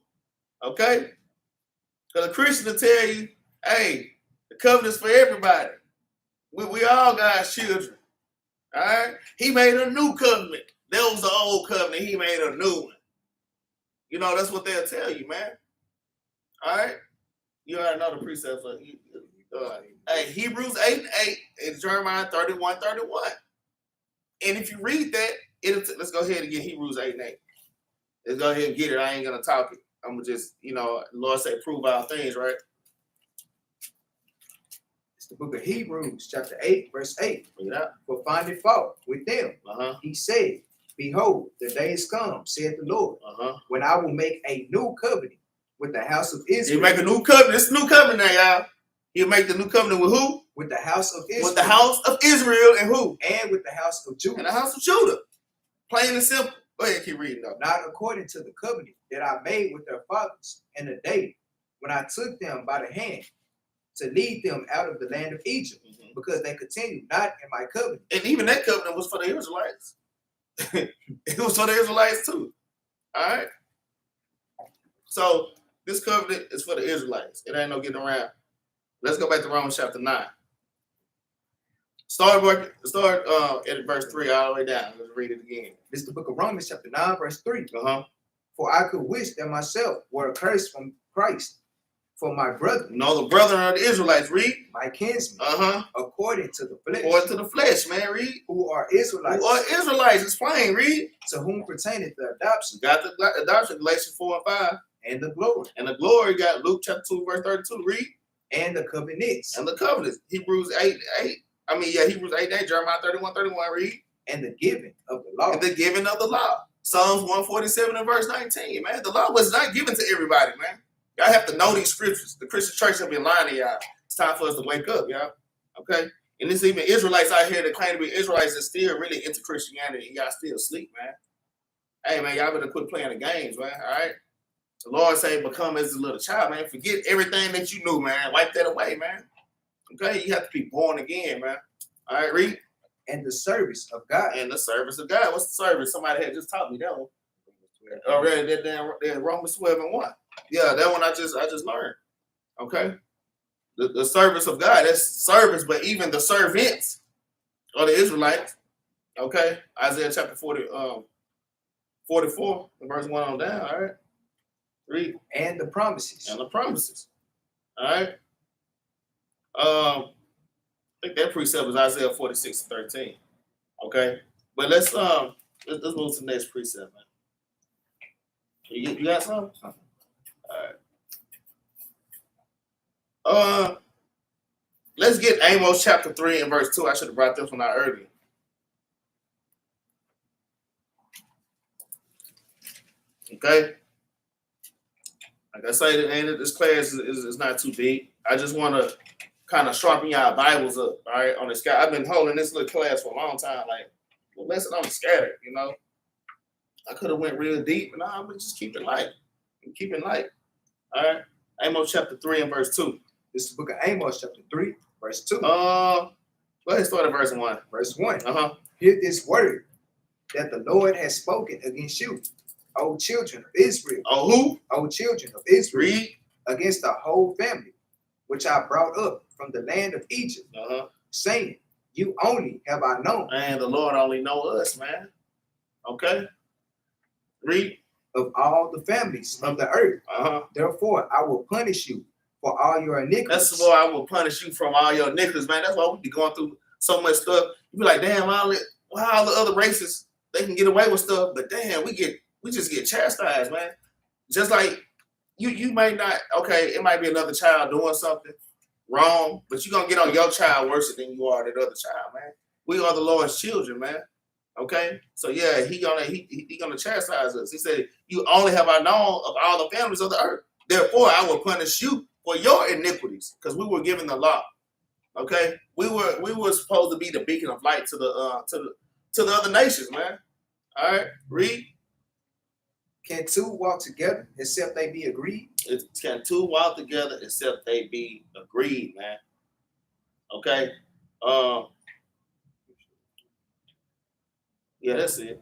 Speaker 1: Okay, because a Christian will tell you, hey, the covenants for everybody. We all God's children. All right, He made a new covenant. That was the old covenant. He made a new one. You know, that's what they'll tell you, man. All right, you already know the precepts. Hey, Hebrews 8 and 8 and Jeremiah 31:31. And if you read that, let's go ahead and get Hebrews 8 and 8. Let's go ahead and get it. I ain't gonna talk it. I'm gonna just, Lord say, prove our things, right?
Speaker 2: It's the book of Hebrews, chapter 8, verse 8.
Speaker 1: Yeah.
Speaker 2: For finding fault with them, He said, behold, the days come, saith the Lord, when I will make a new covenant with the house of Israel.
Speaker 1: He'll make a new covenant. It's a new covenant now, y'all. He'll make the new covenant with who?
Speaker 2: With the house of Israel.
Speaker 1: With the house of Israel and who?
Speaker 2: And with the house of Judah.
Speaker 1: And the house of Judah. Plain and simple. Go ahead, keep reading though.
Speaker 2: Not according to the covenant that I made with their fathers in the day when I took them by the hand to lead them out of the land of Egypt, because they continued not in my covenant.
Speaker 1: And even that covenant was for the Israelites. It was for the Israelites too. All right. So this covenant is for the Israelites. It ain't no getting around. Let's go back to Romans chapter 9. Start at verse 3 all the way down. Let's read it again.
Speaker 2: This is the book of Romans chapter 9, verse 3. For I could wish that myself were accursed from Christ For my brother,
Speaker 1: No, the brethren of the Israelites, read.
Speaker 2: my kinsmen, according to the flesh.
Speaker 1: According to the flesh, man, read.
Speaker 2: Who are Israelites.
Speaker 1: Who are Israelites, explain, read.
Speaker 2: To whom pertaineth the adoption.
Speaker 1: Got the adoption, Galatians 4 and 5.
Speaker 2: And the glory.
Speaker 1: And the glory got Luke chapter 2, verse 32, read.
Speaker 2: And the covenants.
Speaker 1: And the covenants, Hebrews 8, Hebrews 8, Jeremiah 31, read.
Speaker 2: And the giving of the law.
Speaker 1: And the giving of the law. Psalms 147 and verse 19, man. The law was not given to everybody, man. Y'all have to know these scriptures. The Christian church have been lying to y'all. It's time for us to wake up, y'all. Okay? And there's even Israelites out here that claim to be Israelites that still really into Christianity and y'all still asleep, man. Hey, man, y'all better quit playing the games, man. All right? The Lord say, become as a little child, man. Forget everything that you knew, man. Wipe that away, man. Okay? You have to be born again, man. All right, read.
Speaker 2: And the service of God.
Speaker 1: And the service of God. What's the service? Somebody had just taught me that one. Already, that Romans 12 and 1. Yeah, that one I just learned. Okay? The service of God. That's service, but even the servants of the Israelites. Okay? Isaiah chapter 44, verse 1 on down. All right? Read.
Speaker 2: And the promises.
Speaker 1: And the promises. All right? I think that precept was Isaiah 46 and 13. Okay? But let's move to the next precept, man. You got something? All right. Let's get Amos chapter 3 and verse 2. I should have brought this one out earlier. Okay? Like I say, this class is not too deep. I just want to kind of sharpen y'all Bibles up, all right, on the sky. I've been holding this little class for a long time. Like, well, listen, I'm scattered, you know. I could have went real deep, but I'm going to just keep it light. Keep it light. All right? Amos chapter 3 and verse 2.
Speaker 2: This is the book of Amos chapter 3, verse 2.
Speaker 1: Go ahead, start at verse 1.
Speaker 2: Verse 1. Hear this word that the Lord has spoken against you, O children of Israel.
Speaker 1: Oh, who?
Speaker 2: O children of Israel.
Speaker 1: Read.
Speaker 2: Against the whole family, which I brought up from the land of Egypt, saying, you only have I known.
Speaker 1: And the Lord only know us, man. Okay? Read.
Speaker 2: Of all the families of the earth. Therefore, I will punish you for all your iniquities.
Speaker 1: That's why I will punish you from all your iniquities, man. That's why we be going through so much stuff. You be like, damn, all the other races, they can get away with stuff, but damn, we just get chastised, man. Just like you may not, okay, it might be another child doing something wrong, but you're gonna get on your child worse than you are that other child, man. We are the Lord's children, man. Okay, so yeah, he gonna chastise us. He said, "You only have I known of all the families of the earth. Therefore, I will punish you for your iniquities, because we were given the law. Okay, we were supposed to be the beacon of light to the other nations, man. All right, read.
Speaker 2: Can two walk together except they be agreed?
Speaker 1: Can two walk together except they be agreed, man? Okay. Yeah, that's it.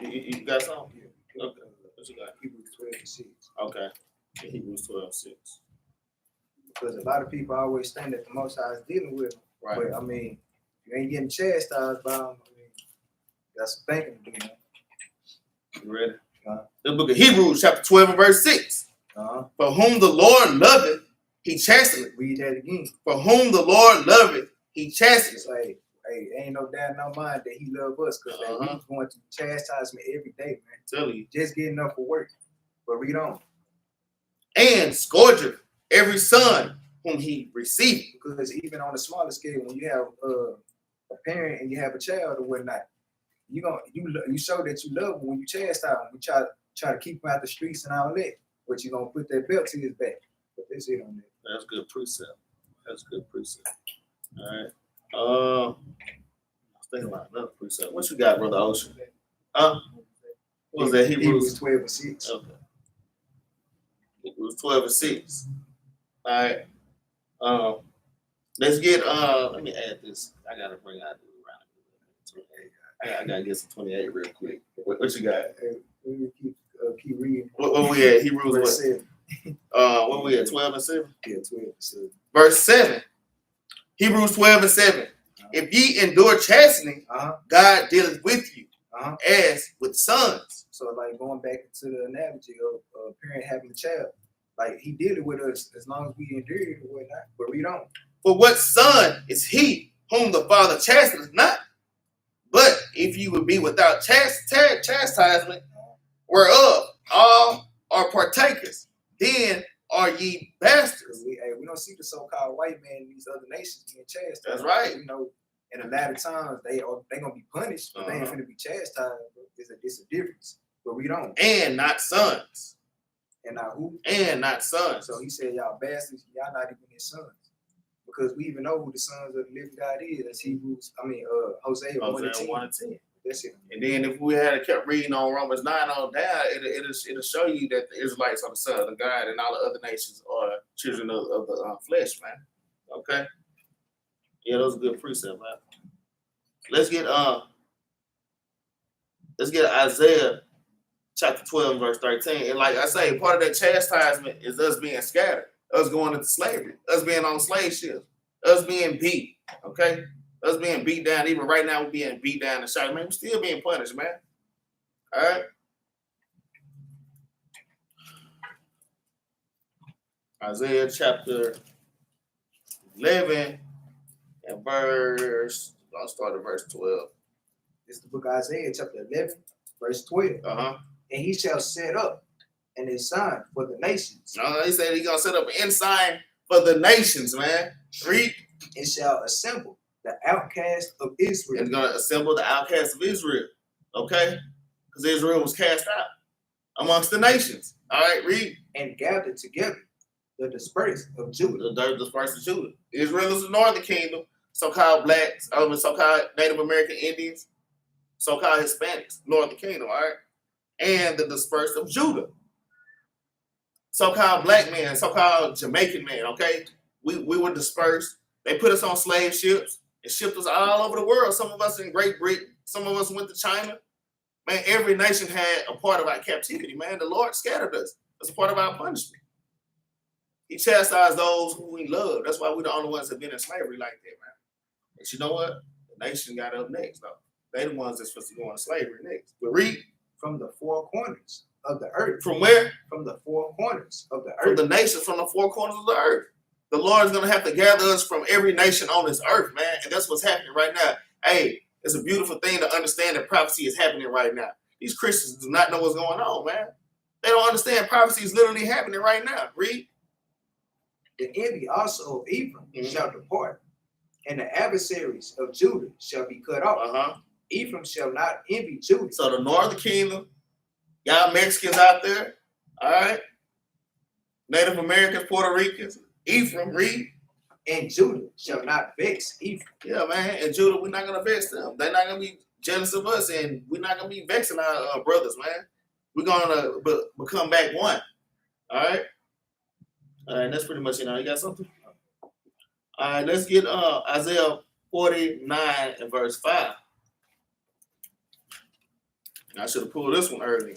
Speaker 1: You got something? Yeah. Okay. What you got?
Speaker 2: Hebrews 12:6.
Speaker 1: Okay. Hebrews 12:6.
Speaker 2: Because a lot of people always think that the Most High is dealing with them.
Speaker 1: Right.
Speaker 2: But I mean, you ain't getting chastised by them. I mean, that's some thinking to do, man.
Speaker 1: You ready? The book of Hebrews, chapter 12 and verse 6. For whom the Lord loveth, he chasteneth.
Speaker 2: Read that again.
Speaker 1: For whom the Lord loveth, he chasteneth.
Speaker 2: Hey, ain't no doubt in our mind that he loves us, because he's going to chastise me every day, man.
Speaker 1: Tell you.
Speaker 2: Just getting up for work. But read on.
Speaker 1: And scourgeth every son whom he received.
Speaker 2: Because even on a smaller scale, when you have a parent and you have a child or whatnot, you show that you love him when you chastise him. You try to keep him out the streets and all that, but you're gonna put that belt to his back. But that's it on that.
Speaker 1: That's good precept. That's good precept. All right. I was thinking about another precept. What you got, Brother Ocean? What was that?
Speaker 2: Hebrews 12:6.
Speaker 1: Okay. Hebrews 12:6. All right. Let's get let me add this. I gotta bring out the around. I gotta get some 28 real quick. What you got?
Speaker 2: Keep reading.
Speaker 1: What we at? Hebrews what?
Speaker 2: 7.
Speaker 1: What we at? 12 and 7?
Speaker 2: Yeah, 12:7.
Speaker 1: Verse 7. Hebrews 12 and 7. If ye endure chastening, God dealeth with you as with sons.
Speaker 2: So like going back to the analogy of a parent having a child, Like he did it with us as long as we endured or whatnot, but we don't.
Speaker 1: For what son is he whom the Father chasteneth not? But if you would be without chastisement, whereof all are partakers, then are ye bastards.
Speaker 2: We don't see the so-called white man in these other nations being chastised.
Speaker 1: That's right.
Speaker 2: You know, in a lot of times they gonna be punished, but they ain't gonna be chastised. It's a difference, but we don't.
Speaker 1: And not sons.
Speaker 2: And not who?
Speaker 1: And not sons.
Speaker 2: So he said, y'all bastards, y'all not even his sons. Because we even know who the sons of the living God is. That's Hosea 1 and 10. That's it.
Speaker 1: And then if we had kept reading on Romans 9 on down, it'll show you that the Israelites are the sons of God and all the other nations are children of the flesh, man. Okay? Yeah, those are good precepts, man. Let's get Isaiah chapter 12, verse 13. And like I say, part of that chastisement is us being scattered, us going into slavery, us being on slave ships, us being beat, okay? Us being beat down. Even right now, we're being beat down and shot. Man, we're still being punished, man. All right? Isaiah chapter 11 and I'll start at verse 12.
Speaker 2: It's the book of Isaiah chapter 11, verse 12.
Speaker 1: Uh-huh.
Speaker 2: And he shall set up an ensign for the nations.
Speaker 1: He said he's going to set up an ensign for the nations, man. Read.
Speaker 2: And shall assemble the outcast of Israel.
Speaker 1: It's going to assemble the outcast of Israel. Okay? Because Israel was cast out amongst the nations. All right, read.
Speaker 2: And gather together the dispersed of Judah.
Speaker 1: The dispersed of Judah. Israel is the northern kingdom, so-called blacks, so-called Native American Indians, so-called Hispanics, northern kingdom, all right? And the dispersed of Judah. So-called black men, so-called Jamaican men, okay? We were dispersed. They put us on slave ships and shipped us all over the world. Some of us in Great Britain. Some of us went to China. Man, every nation had a part of our captivity, man. The Lord scattered us. That's a part of our punishment. He chastised those who we love. That's why we're the only ones that have been in slavery like that, man. But you know what? The nation got up next, though. They the ones that's supposed to go into slavery next. But read.
Speaker 2: From the four corners of the earth.
Speaker 1: From where?
Speaker 2: From the four corners of the earth.
Speaker 1: From the nations, from the four corners of the earth. The Lord is going to have to gather us from every nation on this earth, man. And that's what's happening right now. Hey, it's a beautiful thing to understand that prophecy is happening right now. These Christians do not know what's going on, man. They don't understand prophecy is literally happening right now. Read.
Speaker 2: The envy also of Ephraim shall depart, and the adversaries of Judah shall be cut off. Ephraim shall not envy Judah.
Speaker 1: So the northern kingdom, y'all Mexicans out there, all right? Native Americans, Puerto Ricans, Ephraim, read.
Speaker 2: And Judah shall not vex Ephraim.
Speaker 1: Yeah, man. And Judah, we're not going to vex them. They're not going to be jealous of us, and we're not going to be vexing our brothers, man. We're going to become back one. All right? All right, that's pretty much it. You got something? All right, let's get Isaiah 49 and verse 5. I should have pulled this one earlier.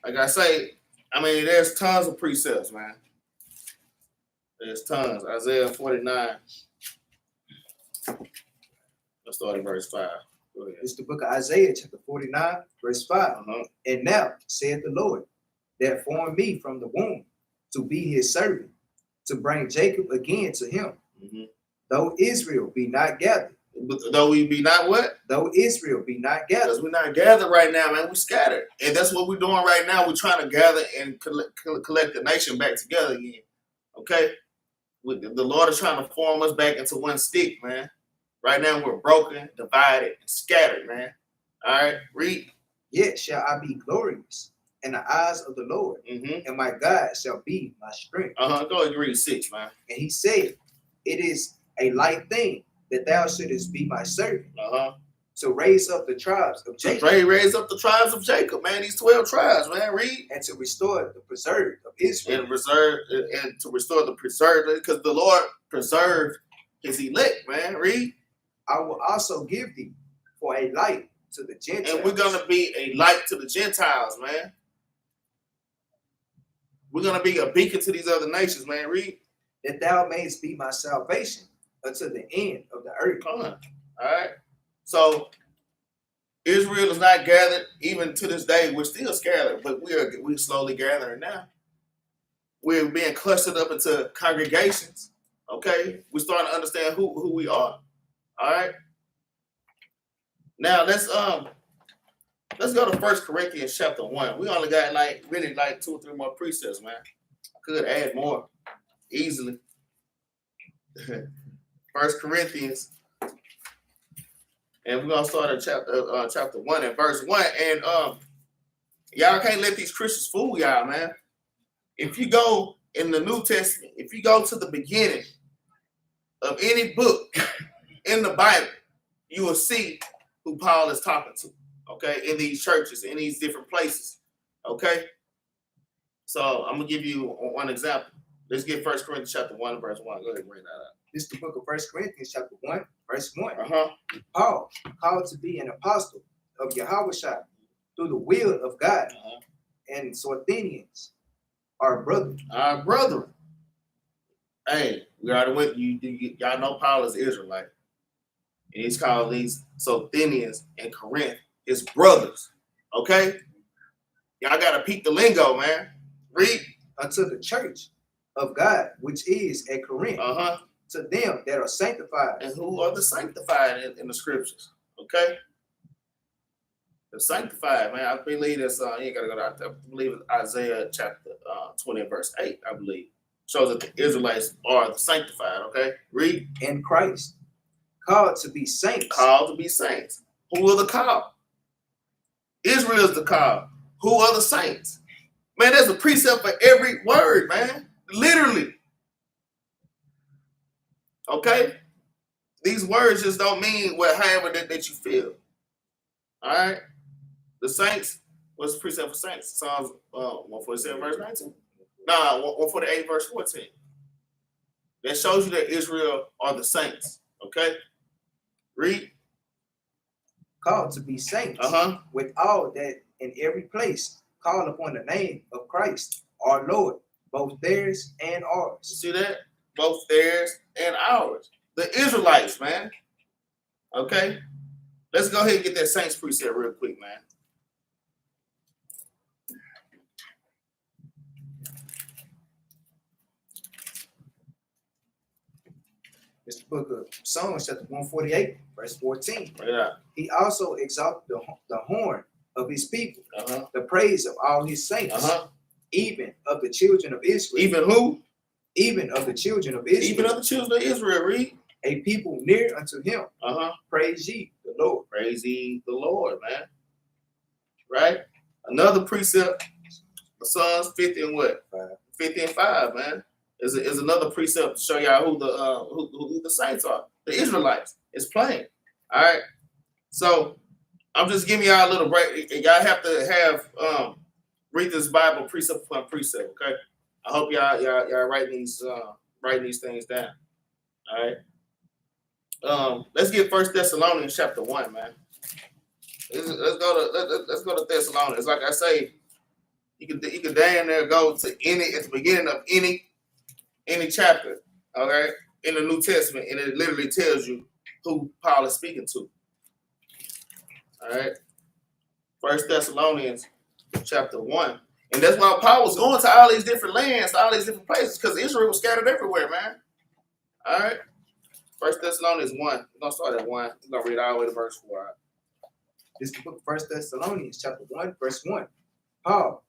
Speaker 1: Like I say, I mean, there's tons of precepts, man. There's tons. Isaiah 49. Let's start at verse 5. Go ahead.
Speaker 2: It's the book of Isaiah, chapter 49, verse 5. And now, saith the Lord, that formed me from the womb to be his servant, to bring Jacob again to him. Though Israel be not gathered.
Speaker 1: Though we be not what?
Speaker 2: Though Israel be not gathered.
Speaker 1: Because we're not gathered right now, man. We're scattered. And that's what we're doing right now. We're trying to gather and collect the nation back together again. Okay? The Lord is trying to form us back into one stick, man. Right now we're broken, divided, and scattered, man. All right? Read.
Speaker 2: Yet shall I be glorious in the eyes of the Lord, and my God shall be my strength.
Speaker 1: Go ahead and read 6, man.
Speaker 2: And he said, it is a light thing that thou shouldest be my servant, to raise up the tribes of Jacob.
Speaker 1: Raise up the tribes of Jacob, man. These 12 tribes, man. Read.
Speaker 2: And to restore the preserved of Israel.
Speaker 1: And to restore the preserved, because the Lord preserved his elect, man. Read.
Speaker 2: I will also give thee for a light to the Gentiles.
Speaker 1: And we're going to be a light to the Gentiles, man. We're going to be a beacon to these other nations, man. Read.
Speaker 2: That thou mayest be my salvation unto the end of the earth.
Speaker 1: Come on. All right. So Israel is not gathered. Even to this day, we're still scattered, but we're slowly gathering now. we're being clustered up into congregations. Okay, we're starting to understand who we are. All right. Now let's go to 1 Corinthians chapter 1. We only got really 2 or 3 more precepts, man. I could add more easily. 1 Corinthians, and we're gonna start at chapter 1 and verse 1. And y'all can't let these Christians fool y'all, man. If you go in the New Testament, if you go to the beginning of any book in the Bible, you will see who Paul is talking to, okay, in these churches, in these different places, okay? So I'm going to give you one example. Let's get 1 Corinthians chapter 1, verse 1. Go ahead and bring that up.
Speaker 2: This is the book of 1 Corinthians chapter 1, verse 1.
Speaker 1: Uh-huh.
Speaker 2: Paul, called to be an apostle of Yahushua through the will of God, and Sorthenians, our brothers.
Speaker 1: Our brethren. Hey, we already went, y'all know Paul is Israelite. And he's called these Sorthenians in Corinth his brothers. Okay? Y'all got to peek the lingo, man. Read.
Speaker 2: Unto the church of God, which is at Corinth.
Speaker 1: Uh-huh.
Speaker 2: To them that are sanctified.
Speaker 1: And who are the sanctified in the scriptures? Okay? The sanctified, man. I believe that's, you ain't got to go out there. I believe it's Isaiah chapter 20 and verse 8, I believe. Shows that the Israelites are the sanctified, okay? Read.
Speaker 2: In Christ. Called to be saints.
Speaker 1: Called to be saints. Who are the called? Israel is the called. Who are the saints? Man, there's a precept for every word, man. Literally. Okay? These words just don't mean however that you feel. All right? The saints, what's the precept for saints? Psalms 147 verse 19. Nah, 148 verse 14. That shows you that Israel are the saints. Okay? Read.
Speaker 2: Called to be saints.
Speaker 1: Uh-huh.
Speaker 2: With all that in every place call upon the name of Christ, our Lord, both theirs and ours.
Speaker 1: See that? Both theirs and ours. The Israelites, man. Okay? Let's go ahead and get that saints precept real quick, man.
Speaker 2: It's the book of Psalms, chapter 148, verse 14.
Speaker 1: Yeah.
Speaker 2: He also exalted the horn of his people,
Speaker 1: Uh-huh.
Speaker 2: the praise of all his saints,
Speaker 1: Uh-huh.
Speaker 2: even of the children of Israel.
Speaker 1: Even who?
Speaker 2: Even of the children of Israel.
Speaker 1: Even of the children of Israel, read.
Speaker 2: A people near unto him.
Speaker 1: Uh-huh.
Speaker 2: Praise ye the Lord.
Speaker 1: Praise ye the Lord, man. Right? Another precept, Psalms 50 and what? 50 and 5, man. Is another precept to show y'all who the saints are. The Israelites. It's plain. All right. So I'm just giving y'all a little break. Y'all have to have read this Bible precept upon precept. Okay. I hope y'all writing these things down. All right. Let's get 1 Thessalonians chapter 1, man. Let's go to Thessalonians. Like I say, you can damn near go to at the beginning of any chapter, okay, in the New Testament, and it literally tells you who Paul is speaking to. All right. 1 Thessalonians chapter 1. And that's why Paul was going to all these different lands, all these different places, because Israel was scattered everywhere, man. All right. 1 Thessalonians 1. We're going to start at 1. We're going to read all the way to verse 4.
Speaker 2: This is the book of 1 Thessalonians, chapter 1, verse 1. Paul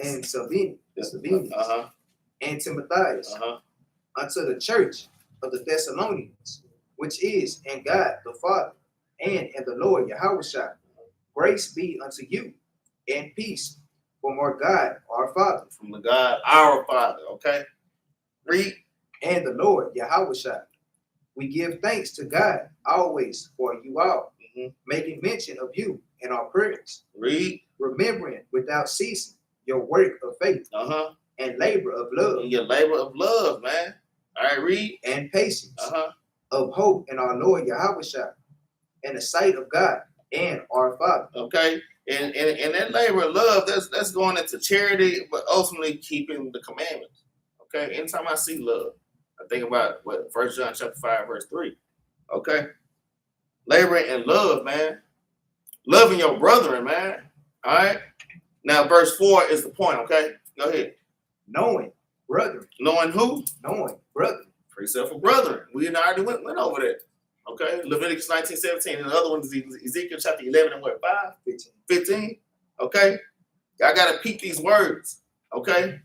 Speaker 2: and Sabine,
Speaker 1: Uh-huh.
Speaker 2: and Timotheus,
Speaker 1: Uh-huh.
Speaker 2: unto the church of the Thessalonians, which is in God the Father, and in the Lord Yahushua. Grace be unto you, and peace from our God, our Father.
Speaker 1: From the God, our Father, okay? Read.
Speaker 2: And the Lord Yahushua. We give thanks to God always for you all, making mention of you in our prayers.
Speaker 1: Read.
Speaker 2: Remembering without ceasing your work of faith
Speaker 1: Uh-huh.
Speaker 2: and labor of love.
Speaker 1: And your labor of love, man. All right, read.
Speaker 2: And patience
Speaker 1: Uh-huh.
Speaker 2: of hope in our Lord Yahushua, in the sight of God and our Father.
Speaker 1: Okay. And that labor of love, that's going into charity, but ultimately keeping the commandments. Okay. Anytime I see love, I think about 1 John chapter 5, verse 3. Okay. Laboring in love, man. Loving your brethren, man. All right. Now, verse 4 is the point, okay? Go ahead.
Speaker 2: Knowing brethren.
Speaker 1: Knowing who?
Speaker 2: Knowing brethren.
Speaker 1: Precept for brethren. We already went over that. Okay, Leviticus 19:17, and the other one is Ezekiel chapter 11 and what, 5? 15. Okay, I gotta peep these words. Okay,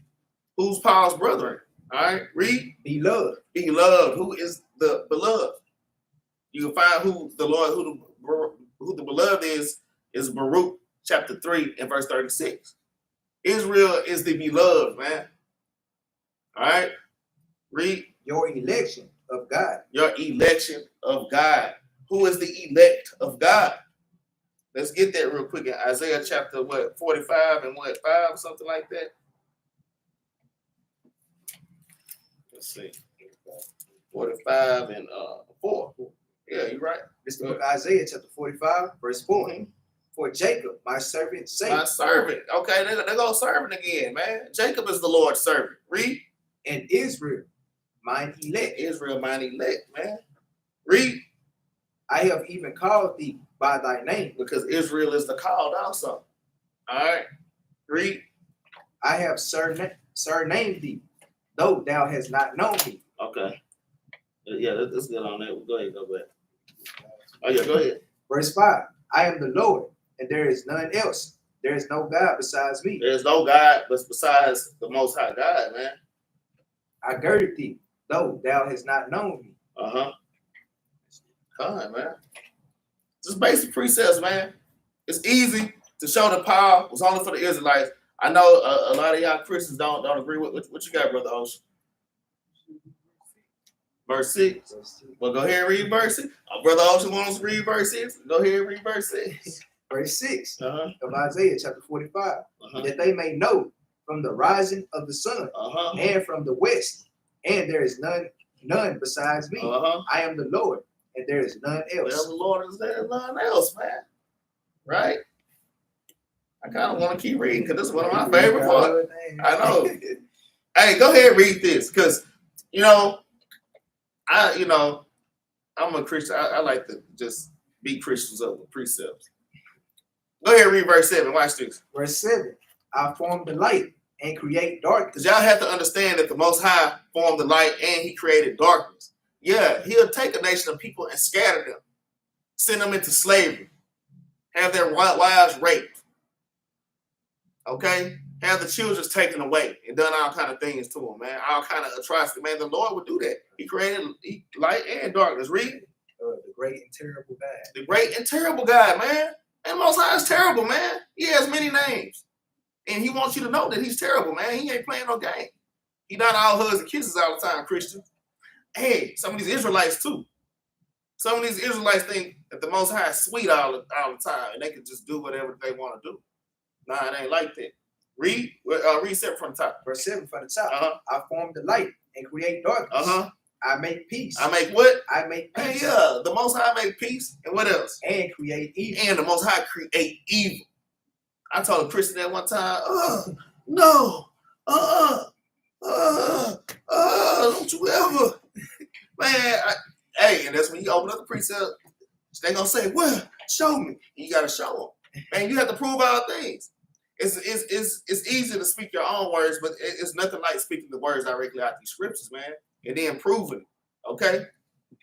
Speaker 1: who's Paul's brethren? All right, read.
Speaker 2: Beloved.
Speaker 1: Beloved. Who is the beloved? You can find who the Lord, who the beloved is Baruch chapter 3 and verse 36. Israel is the beloved, man. All right, read.
Speaker 2: Your election of God.
Speaker 1: Your election of God. Who is the elect of God? Let's get that real quick in Isaiah chapter 45 and 5, something like that. Let's see. 45 and 4. Yeah, you're right.
Speaker 2: This is the book of Isaiah chapter 45, verse 4. Mm-hmm. For Jacob, my servant, sake.
Speaker 1: My servant. Okay, they're going serving again, man. Jacob is the Lord's servant. Read.
Speaker 2: And Israel, mine elect.
Speaker 1: Israel, mine elect, man. Read.
Speaker 2: I have even called thee by thy name.
Speaker 1: Because Israel is the called also. All right. Read.
Speaker 2: I have surnamed thee, though thou hast not known me.
Speaker 1: Okay. Yeah, let's get on that. Go ahead, go back. Oh, yeah, go ahead.
Speaker 2: Verse 5. I am the Lord, and there is none else. There is no God besides me.
Speaker 1: There is no God besides the Most High God, man.
Speaker 2: I girded thee, though thou hast not known me.
Speaker 1: Uh-huh. Come on, man. Just basic precepts, man. It's easy to show the power was only for the Israelites. I know a lot of y'all Christians don't agree with what you got, Brother Ocean. Verse 6. Well, go ahead and read verse 6. Brother Ocean wants to read verse 6. Go ahead and read verse 6.
Speaker 2: Verse 6
Speaker 1: of
Speaker 2: Isaiah chapter 45. That they may know from the rising of the sun and from the west, and there is none besides me. I am the Lord, and there is none else.
Speaker 1: Well, the Lord is there, none else, man. Right? I kind of want to keep reading because this is one of my favorite parts. I know. Hey, go ahead and read this because, I'm a Christian. I like to just be Christians of the precepts. Go ahead and read verse 7. Watch this.
Speaker 2: Verse 7. I form the light and create darkness.
Speaker 1: Because y'all have to understand that the Most High formed the light and he created darkness. Yeah, he'll take a nation of people and scatter them, send them into slavery, have their wives raped, okay? Have the children taken away and done all kind of things to them, man. All kind of atrocity, man. The Lord would do that. He created light and darkness. Read.
Speaker 2: The great and terrible God.
Speaker 1: The great and terrible God, man. And the Most High is terrible, man. He has many names. And he wants you to know that he's terrible, man. He ain't playing no game. He not all hugs and kisses all the time, Christian. Hey, some of these Israelites too. Some of these Israelites think that the Most High is sweet all the time and they can just do whatever they want to do. Nah, it ain't like that. Read 7 from the top.
Speaker 2: Verse 7 from the top. I form the light and create darkness. I make peace.
Speaker 1: I make what?
Speaker 2: I make peace.
Speaker 1: Hey, yeah, the Most High make peace. And what else?
Speaker 2: And create evil.
Speaker 1: And the Most High create evil. I told a Christian that one time, no, don't you ever. Man, and that's when you open up the precept, they're going to say, well, show me. You got to show them. Man, you have to prove all things. It's easy to speak your own words, but it's nothing like speaking the words directly out these scriptures, man, and then proving it, okay?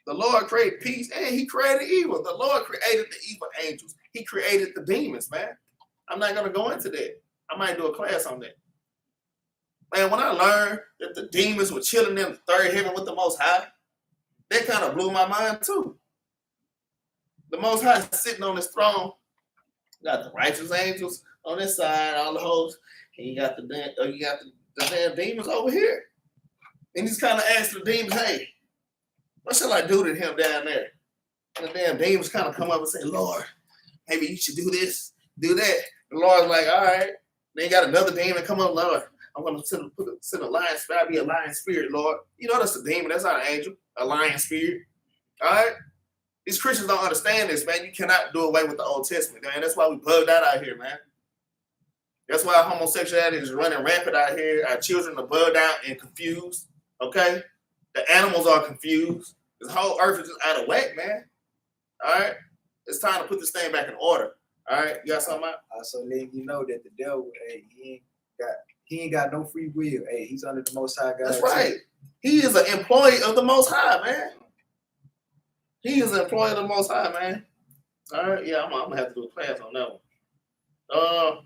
Speaker 1: The Lord created peace, and he created evil. The Lord created the evil angels. He created the demons, man. I'm not going to go into that. I might do a class on that. Man, when I learned that the demons were chilling in the third heaven with the Most High, that kind of blew my mind, too. The Most High is sitting on his throne. Got the righteous angels on this side, all the hosts, and you got the damn demons over here. And he's kind of asking the demons, hey, what shall I do to him down there? And the damn demons kind of come up and say, Lord, maybe you should do this, do that. The Lord's like, all right. Then you got another demon come up, Lord, I'm going to send a lion spirit. I'll be a lion spirit, Lord. You know that's a demon. That's not an angel, a lion spirit. All right? These Christians don't understand this, man. You cannot do away with the Old Testament, man. That's why we bugged out here, man. That's why homosexuality is running rampant out here. Our children are bugged out and confused, okay? The animals are confused. This whole earth is just out of whack, man. All right? It's time to put this thing back in order. All right? You got something out?
Speaker 2: So letting you know that the devil, he He ain't got no free will. Hey, he's under the Most High God.
Speaker 1: That's right. He is an employee of the Most High, man. He is an employee of the Most High, man. All right, yeah, I'm gonna have to do a class on that one.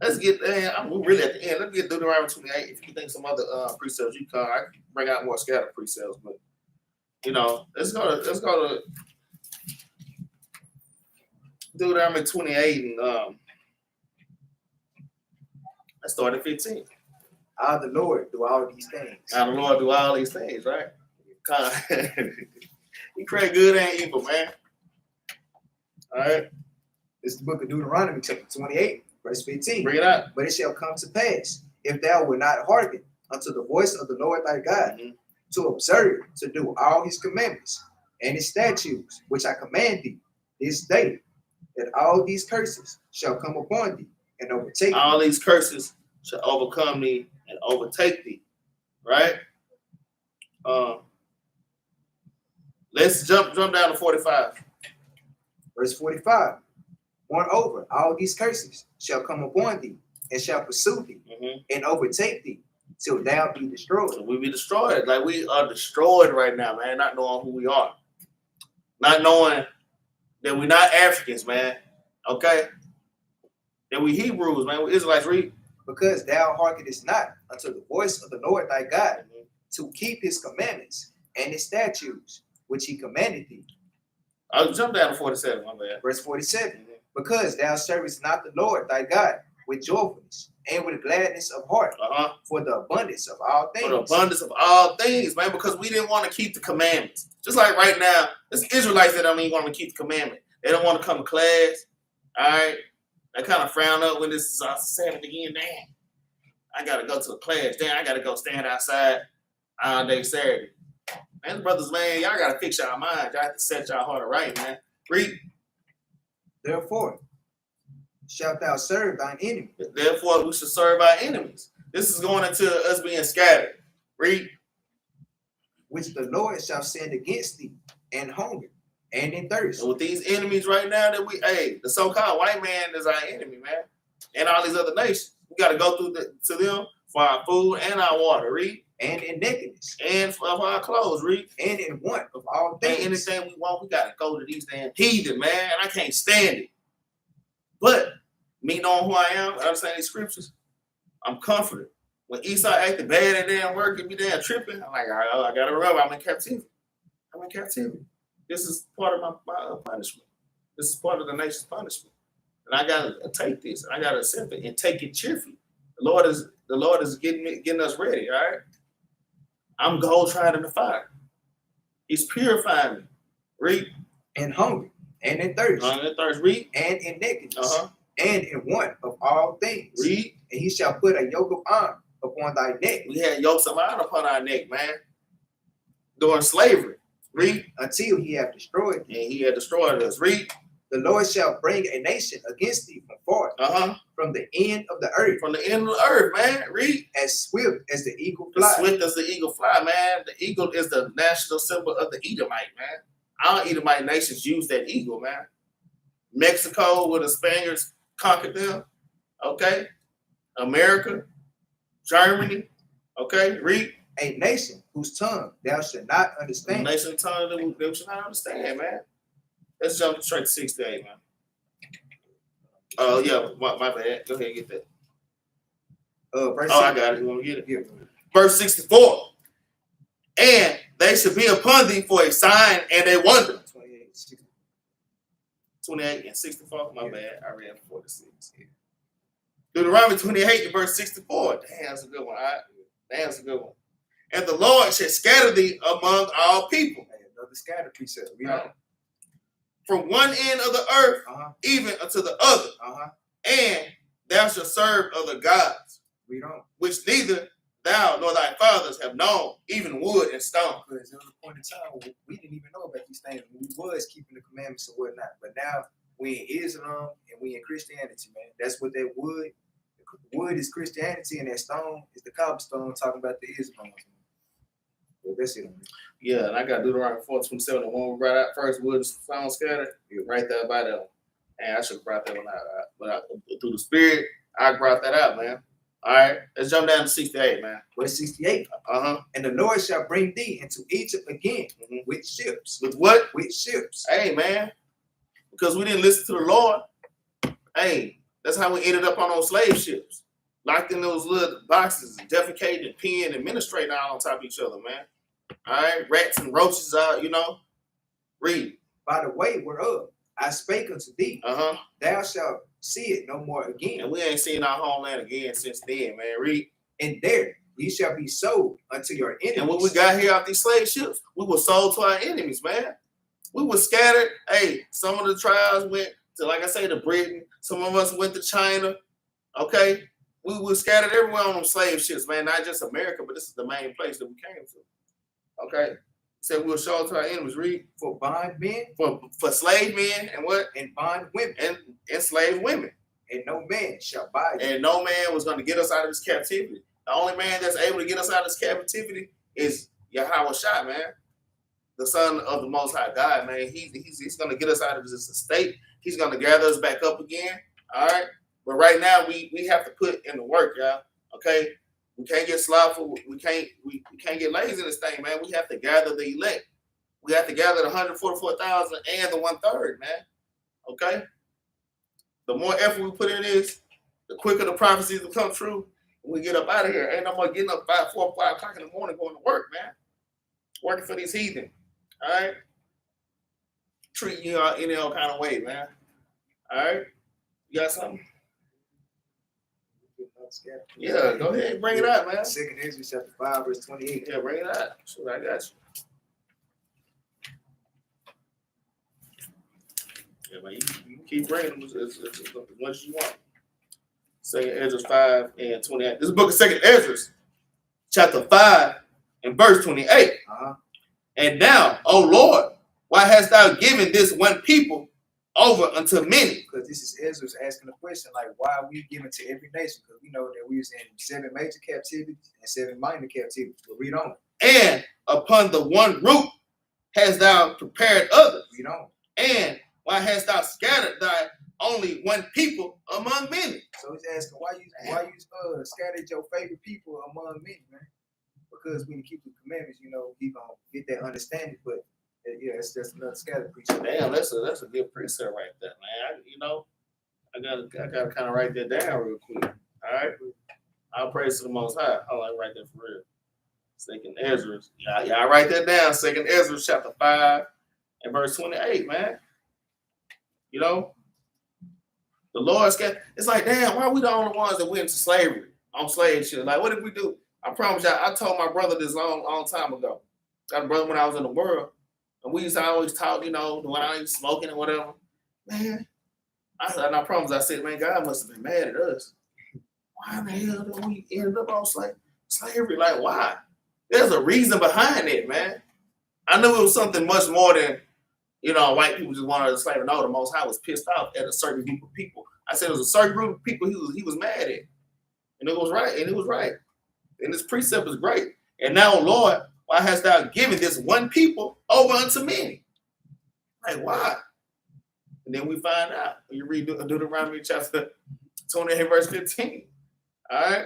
Speaker 1: Let's get we're really at the end. Let's get Deuteronomy 28. If you think some other precepts you can, I can bring out more scattered precepts, but let's go to Deuteronomy 28 and let's start at 15.
Speaker 2: I, the Lord, do all these things.
Speaker 1: I, the Lord, do all these things, right? He create good and evil, man. All right.
Speaker 2: This is the book of Deuteronomy, chapter 28, verse 15.
Speaker 1: Bring it out.
Speaker 2: But it shall come to pass, if thou wilt not hearken unto the voice of the Lord thy God, to observe, to do all his commandments and his statutes, which I command thee this day, that all these curses shall come upon thee and overtake thee.
Speaker 1: All these curses shall overcome thee and overtake thee. Right? Let's jump down to 45.
Speaker 2: Verse 45. Moreover, all these curses shall come upon thee and shall pursue thee and overtake thee till thou be destroyed.
Speaker 1: So we be destroyed. Like we are destroyed right now, man. Not knowing who we are. Not knowing that we're not Africans, man. Okay? That we Hebrews, man. We Israelites, read.
Speaker 2: Because thou hearkenest not unto the voice of the Lord thy God, to keep his commandments and his statutes, which he commanded thee.
Speaker 1: I'll jump down to 47, my bad.
Speaker 2: Verse 47. Because thou servest not the Lord thy God with joyfulness and with gladness of heart, for the abundance of all things.
Speaker 1: For the abundance of all things, man, because we didn't want to keep the commandments. Just like right now, it's Israelites that don't even want to keep the commandment. They don't want to come to class. All right. They kind of frown up when this is Sabbath again. Damn, I got to go to the class. Damn, I got to go stand outside all day Saturday. Man, brothers, man, y'all got to fix y'all minds. Y'all have to set y'all heart right, man. Read.
Speaker 2: Therefore, shalt thou serve thine enemy.
Speaker 1: Therefore, we should serve our enemies. This is going into us being scattered. Read.
Speaker 2: Which the Lord shall send against thee in hunger and in thirst.
Speaker 1: And with these enemies right now that the so-called white man is our enemy, man. And all these other nations. We got to go to them for our food and our water. Read.
Speaker 2: And in nakedness.
Speaker 1: And for our clothes. Read.
Speaker 2: And in want of all things.
Speaker 1: And anything we want, we got to go to these damn heathen, man. And I can't stand it. But me knowing who I am, understanding these scriptures, I'm comforted. When Esau acted bad at damn work and be damn tripping, I'm like, I got to remember, I'm in captivity. This is part of my punishment. This is part of the nation's punishment. And I got to take this. And I got to accept it and take it cheerfully. The Lord is getting us ready, all right? I'm gold tried in the fire. He's purifying me. Read.
Speaker 2: And hunger and in thirst.
Speaker 1: Hunger and thirst. Read.
Speaker 2: And in nakedness. And in want of all things.
Speaker 1: Read.
Speaker 2: And he shall put a yoke of iron upon thy neck.
Speaker 1: We had yokes of iron upon our neck, man. During slavery. Read.
Speaker 2: Until he have destroyed thee.
Speaker 1: And he had destroyed us. Read.
Speaker 2: The Lord shall bring a nation against thee from far. From the end of the earth.
Speaker 1: From the end of the earth, man. Read.
Speaker 2: As swift as the eagle fly.
Speaker 1: As swift as the eagle fly, man. The eagle is the national symbol of the Edomite, man. All Edomite nations use that eagle, man. Mexico, where the Spaniards conquered them. Okay. America. Germany. Okay. Read.
Speaker 2: A nation whose tongue thou shalt not understand.
Speaker 1: A nation tongue that we should not understand, man. Let's jump straight to 68, man. Oh, yeah, my bad. Go ahead and get that. I got it. You want to get it?
Speaker 2: Yeah.
Speaker 1: Verse 64. And they should be upon thee for a sign and a wonder. 28 and 64. My bad. I read 46. Yeah. Deuteronomy 28 and verse 64. Damn, that's a good one. All right? Damn, that's a good one. And the Lord shall scatter thee among all people.
Speaker 2: Another scatter precept.
Speaker 1: From one end of the earth, even unto the other. And thou shalt serve other gods, which neither thou nor thy fathers have known, even wood and stone.
Speaker 2: Because there was a point in time where we didn't even know about these things. We was keeping the commandments and whatnot. But now we in Islam and we in Christianity, man. That's what that wood. Wood is Christianity and that stone is the cobblestone talking about the Islam. Well, that's it.
Speaker 1: Yeah, and I got Deuteronomy 4:27, the one we brought out first, wood and stone scattered. Right there by that one. And I should have brought that one out. But through the Spirit, I brought that out, man. All right, let's jump down to 68, man.
Speaker 2: Verse 68. And the Lord shall bring thee into Egypt again with ships.
Speaker 1: With what?
Speaker 2: With ships.
Speaker 1: Hey, man, because we didn't listen to the Lord. Hey, that's how we ended up on those slave ships, locked in those little boxes, defecating, and peeing, and ministrating all on top of each other, man. All right, rats and roaches out, you know. Read.
Speaker 2: By the way whereof I spake unto thee, thou shalt see it no more again.
Speaker 1: And we ain't seen our homeland again since then, man. Read.
Speaker 2: And there ye shall be sold unto your enemies.
Speaker 1: And when we got here off these slave ships, we were sold to our enemies, man. We were scattered. Hey, some of the tribes went to, like I say, to Britain. Some of us went to China. Okay? We were scattered everywhere on them slave ships, man. Not just America, but this is the main place that we came to. Okay? Said we were sold to our enemies. Read.
Speaker 2: For bondmen.
Speaker 1: For slave men and what?
Speaker 2: And bond women.
Speaker 1: And slave women.
Speaker 2: And no man shall buy you.
Speaker 1: And no man was going to get us out of this captivity. The only man that's able to get us out of this captivity is Yahweh Shai, man. The Son of the Most High God, man. He's going to get us out of this state. He's going to gather us back up again. All right? But right now, we have to put in the work, y'all. Okay? We can't get slothful. We can't get lazy in this thing, man. We have to gather the elect. We have to gather the 144,000 and the 1/3, man. Okay? The more effort we put in this, the quicker the prophecies will come true. We get up out of here. Ain't no more getting up 5, 4, 5 o'clock in the morning going to work, man. Working for these heathen. All right? Treat you any old kind of way, man. All right? You got something? Yeah, go ahead and bring it out, man.
Speaker 2: 2 Ezra chapter 5, verse 28.
Speaker 1: Yeah, bring it out. Sure, I got you. Yeah, man, you keep bringing them as much as you want. 2 Ezra 5 and 28. This is the book of 2 Ezra, chapter 5 and verse 28. And now, O Lord, why hast thou given this one people over unto many?
Speaker 2: Because this is Ezra's asking a question, like, why are we giving to every nation? Because we know that we was in 7 major captivities and 7 minor captivities. But read on.
Speaker 1: And upon the one root hast thou prepared others.
Speaker 2: Read on.
Speaker 1: And why hast thou scattered thy only one people among many?
Speaker 2: So he's asking, why you scattered your favorite people among many, man? Because when you keep the commandments, you know, he gonna get that understanding. But yeah, it's just another scattered precept.
Speaker 1: Damn, that's a good precept right there, man. I gotta kind of write that down real quick. All right, I'll praise to the Most High. Hold on, right there for real. 2 Ezra, y'all write that down. 2 Ezra chapter 5 and verse 28, man. You know, the Lord's got. It's like, damn, why are we the only ones that went into slavery on slave shit? Like, what did we do? I promise y'all, I told my brother this long time ago. Got a brother when I was in the world. And we used to always talk, you know, when I was smoking and whatever. Man, I promise, I said, man, God must have been mad at us. Why the hell did we end up on slavery? Like, why? There's a reason behind it, man. I knew it was something much more than, you know, white people just wanted to slave. No, the Most High was pissed off at a certain group of people. I said it was a certain group of people he was mad at. And it was right. And this precept is great. And now, Lord, why hast thou given this one people over unto many? Like, why? And then we find out. You read Deuteronomy chapter 28, verse 15. All right?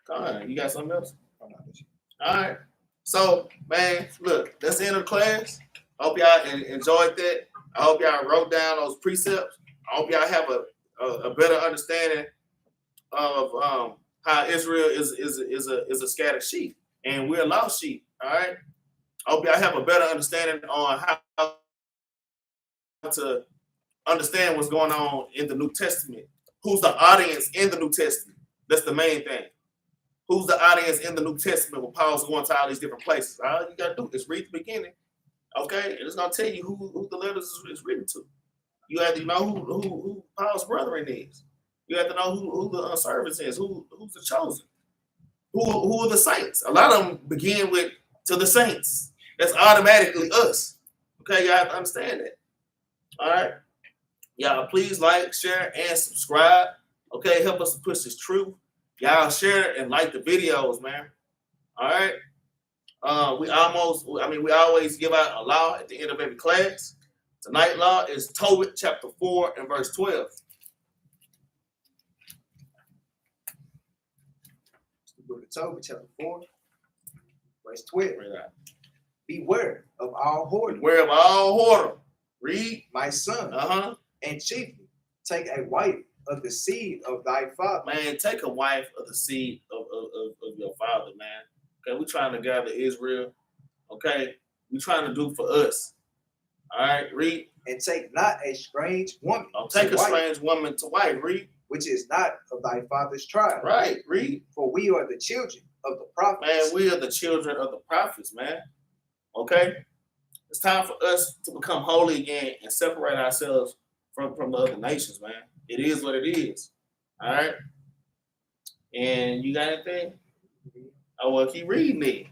Speaker 1: Come on. You got something else? All right. So, man, look, that's the end of the class. I hope y'all enjoyed that. I hope y'all wrote down those precepts. I hope y'all have a better understanding of how Israel is a scattered sheep, and we're lost sheep. All right. I hope y'all have a better understanding on how to understand what's going on in the New Testament. Who's the audience in the New Testament? That's the main thing. Who's the audience in the New Testament when Paul's going to all these different places? All you gotta do is read the beginning, okay? And it's gonna tell you who the letters is written to. You have to know who Paul's brethren is. You have to know who the servants is, who's the chosen, who are the saints. A lot of them begin with to the saints. That's automatically us. Okay, you have to understand that. All right, y'all. Please like, share, and subscribe. Okay, help us to push this truth. Y'all share and like the videos, man. All right. We always give out a law at the end of every class. Tonight's law is Tobit chapter 4 and verse 12.
Speaker 2: Book of Tobit, chapter 4, verse 12.
Speaker 1: Read that.
Speaker 2: Beware of all whoredom,
Speaker 1: Beware of all whoredom. Read.
Speaker 2: my son,
Speaker 1: Uh-huh.
Speaker 2: and chiefly take a wife of the seed of thy father.
Speaker 1: Man, take a wife of the seed of your father, man. Okay, we're trying to gather Israel. Okay, we're trying to do for us. All right, read.
Speaker 2: And take not a strange woman.
Speaker 1: Don't take a
Speaker 2: wife,
Speaker 1: strange woman to wife. Read.
Speaker 2: which is not of thy father's tribe.
Speaker 1: Right, read.
Speaker 2: For we are the children of the prophets.
Speaker 1: Man, we are the children of the prophets, man. Okay? It's time for us to become holy again and separate ourselves from the other nations, man. It is what it is. All right? And you got anything? Oh, well, keep reading it.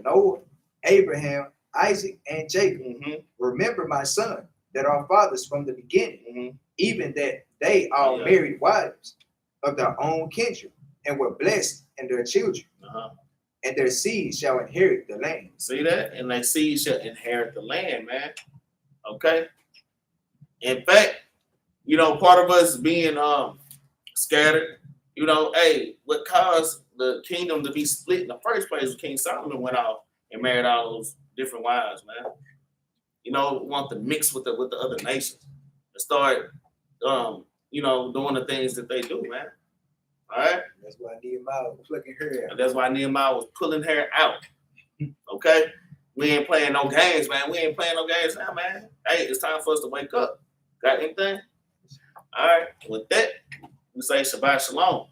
Speaker 2: Noah, Abraham, Isaac, and Jacob.
Speaker 1: Mm-hmm.
Speaker 2: Remember, my son, that our fathers from the beginning,
Speaker 1: Mm-hmm.
Speaker 2: even that they all married wives of their own kindred and were blessed in their children.
Speaker 1: Uh-huh.
Speaker 2: And their seed shall inherit the land.
Speaker 1: See that? And their seed shall inherit the land, man. Okay? In fact, you know, part of us being scattered, you know, hey, what caused the kingdom to be split in the first place was King Solomon went off and married all those different wives, man. You know, want to mix with the other nations and start you know, doing the things that they do, man. All right?
Speaker 2: That's why Nehemiah was plucking her out.
Speaker 1: And that's why Nehemiah was pulling her out. Okay? We ain't playing no games, man. We ain't playing no games now, man. Hey, it's time for us to wake up. Got anything? All right. With that, we say Shabbat Shalom.